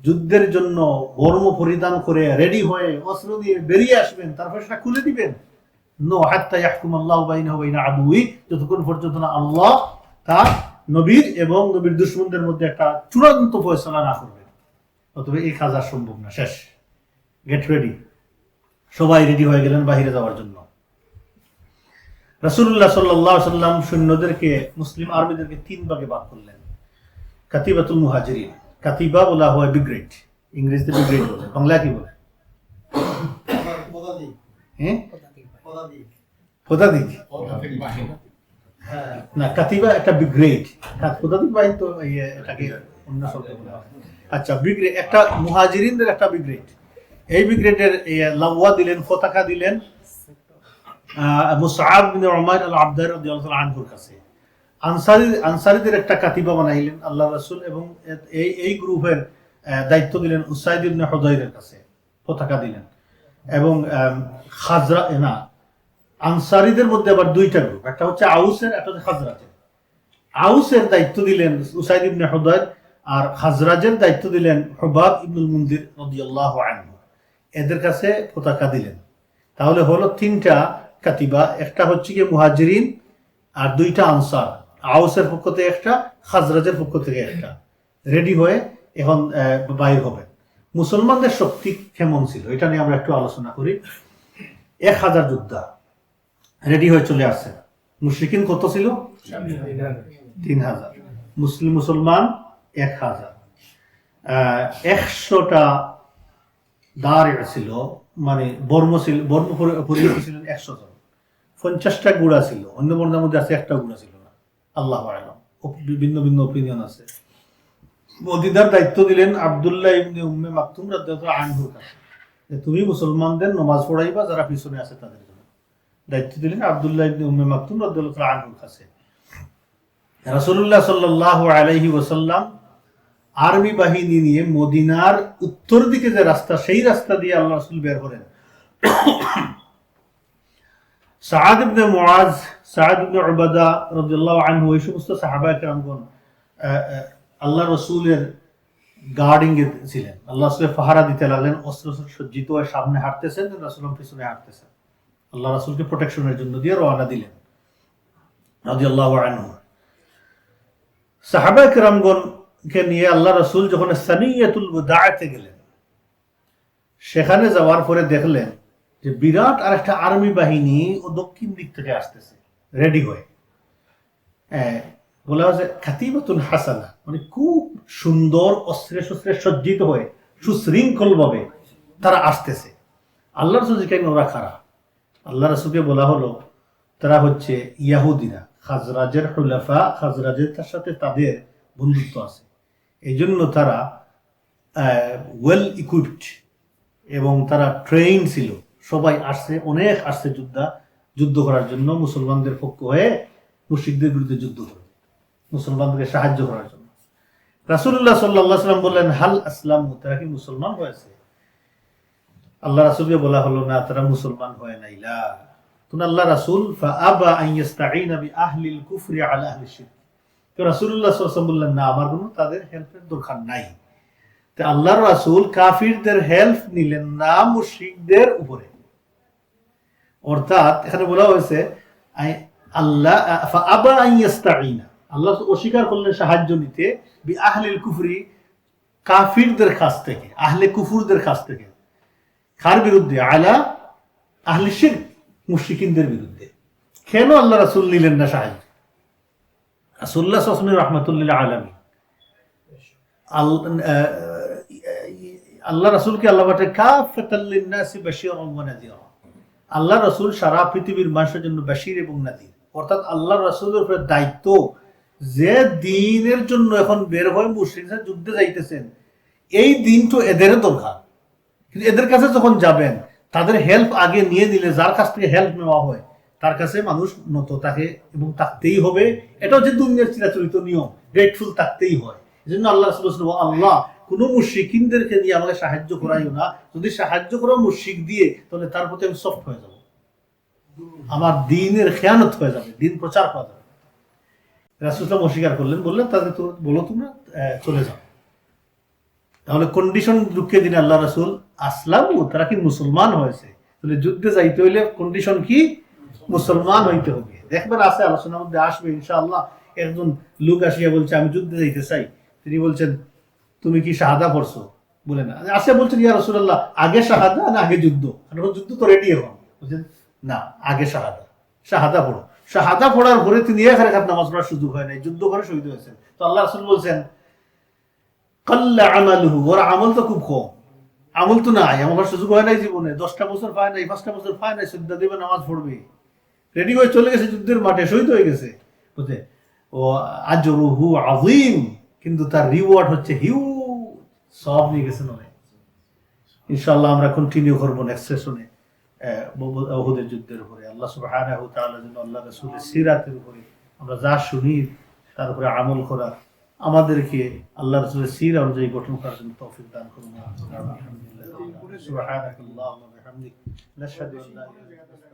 যুদ্ধের জন্য বর্ম পরিধান করে রেডি হয়ে অস্ত্র দিয়ে বেরিয়ে আসবেন, তারপর সেটা খুলে দিবেন। নো, হাত্তা ইয়াহকুম আল্লাহু বাইনাহু ওয়া বাইনা আদুই, যতক্ষণ পর্যন্ত না আল্লাহ তার নবীর এবং নবীর দুশমনদের মধ্যে একটা চূড়ান্ত ফয়সালা না করবেন, অতএব এই কাজ আর সম্ভব না। শেষ, গেট রেডি। সবাই রেডি হয়ে গেলেন বাহিরে যাওয়ার জন্য। রাসূলুল্লাহ সাল্লাল্লাহু আলাইহি ওয়াসাল্লাম সৈন্যদেরকে, মুসলিম আর্মিদেরকে তিন ভাগে ভাগ করলেন। কাতিবাতুল মুহাজিরিন, কাতিবা বলা হয় ব্রিগেড, ইংরেজিতে ব্রিগেড বলে, বাংলা কি বলে? পদাতিক না, কাতিবা একটা ব্রিগেড, পদাতিক বাহিনী তো এটাকে অন্য শব্দ বলা হয়। আচ্ছা, ব্রিগেড একটা মুহাজিরিনদের একটা ব্রিগেড। এই ব্রিগেডের লাওয়া দিলেন, পতাকা দিলেন মুসআব বিন উমাইর আল আবদারি রাদিয়াল্লাহু তাআলা আনহুর কাছে। আনসারীদের একটা কাতিবা বানাইলেন আল্লাহ রাসূল, এবং এই গ্রুপের দায়িত্ব দিলেন উসাইদ ইবনে হুদায়রের কাছে, পতাকা দিলেন। এবং আনসারীদের মধ্যে আবার দুইটা গ্রুপ, একটা হচ্ছে আউসের, একটা হচ্ছে খাজরাজের। আউসের দায়িত্ব দিলেন উসাইদ ইবনে হুদায়র, আর খাজরাজের দায়িত্ব দিলেন হুবাব ইবনুল মুনদির রাদিয়াল্লাহু আনহু। এদের কাছে পতাকা দিলেন। তাহলে হলো তিনটা কাতিবা, একটা হচ্ছে কি মুহাজিরিন আর দুইটা আনসার, আউসের পক্ষ থেকে একটা, খাজরাজের পক্ষ থেকে একটা, রেডি হয়ে এখন বাইর হবে। মুসলমানদের শক্তি কেমন ছিল এটা নিয়ে আমরা একটু আলোচনা করি। 1000 যোদ্ধা রেডি হয়ে চলে আসছে। মুশরিকিন কত ছিল? 3000। মুসলমান 1000। 100টা দাঁড় ছিল, মানে বর্ম পরিহিত ছিলেন 100 জন। 50টা গুড়া ছিল, অন্য বর্ণের মধ্যে আছে একটা গুড়া ছিল না, আল্লাহু আ'লাম, ভিন্ন ভিন্ন অপিনিয়ন আছে। মদিনার দায়িত্ব দিলেন আব্দুল্লাহ ইবনে উম্মে মাকতুম রাদিয়াল্লাহু আনহুর কাছে, যে তুমি মুসলমানদের নামাজ পড়াইবা যারা পিছনে আছে তাদের জন্য। দায়িত্ব দিলেন আব্দুল্লাহ ইবনে উম্মে মাকতুম রাদিয়াল্লাহু আনহুর কাছে। রাসূলুল্লাহ সাল্লাল্লাহু আলাইহি ওয়াসাল্লাম আর্মি বাহিনী নিয়ে মদিনার উত্তর দিকে যে রাস্তা, সেই রাস্তা দিয়ে আল্লাহ রাসূল বের করেন। সাআদ ইবনে মুআজ, সাআদ ইবনে উবাদা রাদিয়াল্লাহু আনহু, এই সমস্ত সাহাবায়ে কেরামগণ আল্লাহ রসুলের গার্ডিং এ ছিলেন। আল্লাহ রাসূলের পাহারা দিতে লাগলেন, অস্ত্র সজ্জিত হয়ে সামনে হাঁটতেছেন, রাসূল পিছনে হাঁটতেছেন। আল্লাহ রাসূলকে প্রোটেকশনের জন্য দিয়ে রওনা দিলেন রাদিয়াল্লাহু আনহু। সাহাবায়ে কেরামগণকে নিয়ে আল্লাহ রাসূল যখন সানিয়াতুল ওয়াদাতে গেলেন, সেখানে যাওয়ার পরে দেখলেন যে বিরাট আরেকটা আর্মি বাহিনী ও দক্ষিণ দিক থেকে আসতেছে রেডি হয়ে। বলা হয়েছে খাতিবাতুন হাসানা, মানে খুব সুন্দর অস্ত্রে শস্ত্রে সজ্জিত হয়ে সুশৃঙ্খল ভাবে তারা আসতেছে। আল্লাহ রাসূল কেন ওরা খারাপ? আল্লাহ রাসূলকে বলা হলো তারা হচ্ছে ইয়াহুদিরা, খাজরাজের হুলাফা, খাজরাজের সাথে তাদের বন্ধুত্ব আছে, এই জন্য তারা ওয়েল ইকুইপড এবং তারা ট্রেইন ছিল। সবাই আসছে, অনেক আসছে যুদ্ধ করার জন্য, মুসলমানদের পক্ষ হয়ে মুশরিকদের বিরুদ্ধে যুদ্ধ করে, মুসলমানদেরকে সাহায্য করার জন্য। রাসূলুল্লাহ সাল্লাল্লাহু আলাইহি ওয়াসাল্লাম বললেন, হাল আসলাম, তারা কি মুসলমান হয়েছে? আল্লাহ রাসূলকে বলা হলো না, তারা মুসলমান হয় নাই। লা তুন আল্লাহ রাসূল ফাআবা আন ইস্তাঈনা বিআহলিল কুফরি আলা আহলিশ শিরক। তো রাসূলুল্লাহ সাল্লাল্লাহু আলাইহি ওয়াসাল্লাম বললেন, না, আমার কোনো তাদের হেল্পের দরকার নাই। তো আল্লাহর রাসূল কাফিরদের হেল্প নিলেন না মুশরিকদের উপরে। অর্থাৎ এখানে বলা হয়েছে আল্লাহ ফাআবা আন ইস্তাঈনা, আল্লাহ অস্বীকার করলেন সাহায্য নিতে বিআহলিল কুফরি, কাফিরদের কাছ থেকে, আহলে কুফুরদের কাছ থেকে। কার বিরুদ্ধে? আলা আহলি শিরক, মুশরিকিনদের বিরুদ্ধে। কেন আল্লাহ রাসূল নিলেন না সাহায্য? রাসূলুল্লাহ সাল্লাল্লাহু আলাইহি ওয়াসাল্লাম রাহমাতুল লিল আলামিন, আল্লাহ রাসূলকে আল্লাহ বলে কাফাতাল লিন-নাসি বাশীরান ওয়া নাযীরা। আল্লাহ রাসূল সারা পৃথিবীর মানুষের জন্য বাশীর এবং নাযীর। অর্থাৎ আল্লাহ রাসূলের উপরে দায়িত্ব, যে দ্বীনের জন্য এখন বের হয়ে মুশরিকরা যুদ্ধে যাইতেছেন, এই দিন তো এদের দরকার। কিন্তু এদের কাছে যখন যাবেন, তাদের হেল্প আগে নিয়ে নিলে, যার কাছ থেকে হেল্প নেওয়া হয় তার কাছে মানুষ নত থাকে এবং থাকতেই হবে। এটা হচ্ছে দুনিয়ার চিরাচরিত নিয়ম, গ্রেটফুল থাকতেই হয়। এজন্য আল্লাহ রাসূল বলেছেন, আল্লাহ কোন মুশরিকিনদেরকে দিয়ে আমাকে সাহায্য করাইও না, যদি সাহায্য করো মুশরিক দিয়ে, তাহলে তার প্রতি আমি সফট হয়ে যাব, আমার দ্বীনের খেয়ানত হয়ে যাবে, দ্বীন প্রচার করা যাবে। রাসূল অস্বীকার করলেন, বললেন তাদের তো বলো তোমরা চলে যাও। তাহলে কন্ডিশন ঢুকিয়ে দিন আল্লাহ রাসূল, আসলামু, তারা কি মুসলমান হয়েছে। তাহলে যুদ্ধে যাইতে হইলে কন্ডিশন কি? মুসলমান হইতে হবে। দেখবেন আছে, আলোচনার মধ্যে আসবে ইনশাআল্লাহ। একজন লোক আসিয়া বলছে আমি যুদ্ধে যাইতে চাই। তিনি বলছেন তুমি কি শাহাদা পড়ছো? বলে না, আসে বলছেন ইয়া রাসূলুল্লাহ, আগে শাহাদা না আগে যুদ্ধ? কারণ যুদ্ধ তো রেডি এখন। বলছেন না, আগে শাহাদা পড়ো। শাহাদা পড়ার পরে তিনি এক রাকাত নামাজ পড়ার সুযোগ হয় নাই, যুদ্ধ করে শহীদ হয়েছেন। তো আল্লাহ রাসূল বলছেন কাল্লা আমালুহু, ওর আমল তো খুব কম, আমল তো নাই, আমার সুযোগ হয় নাই জীবনে, 10টা বছর পায় নাই, 5টা বছর পায় নাই, শ্রদ্ধা দেবে, নামাজ পড়বে, রেডি হয়ে চলে গেছে যুদ্ধের মাঠে, শহীদ হয়ে গেছে। বুঝতে ও আজরুহু আযীম, কিন্তু তার রিওয়ার্ড হচ্ছে হিউজ, সব নিয়ে গেছেন অনেক। ইনশাআল্লাহ আমরা কন্টিনিউ করবো নেক্সট সেশনে উহুদের যুদ্ধের উপরে। আল্লাহ সুবহানাহু ওয়া তাআলা যেন আল্লাহ রাসূলের সিরাতের উপরে আমরা যা শুনি তার উপরে আমল করা, আমাদেরকে আল্লাহ রাসূলের সিরা অনুযায়ী গঠন করার জন্য তৌফিক দান করুন। আলহামদুলিল্লাহ, সুবহানাকাল্লাহুম্মা ওয়া বিহামদিক, নাশহাদু আল্লা ইলাহা ইল্লা আনতা।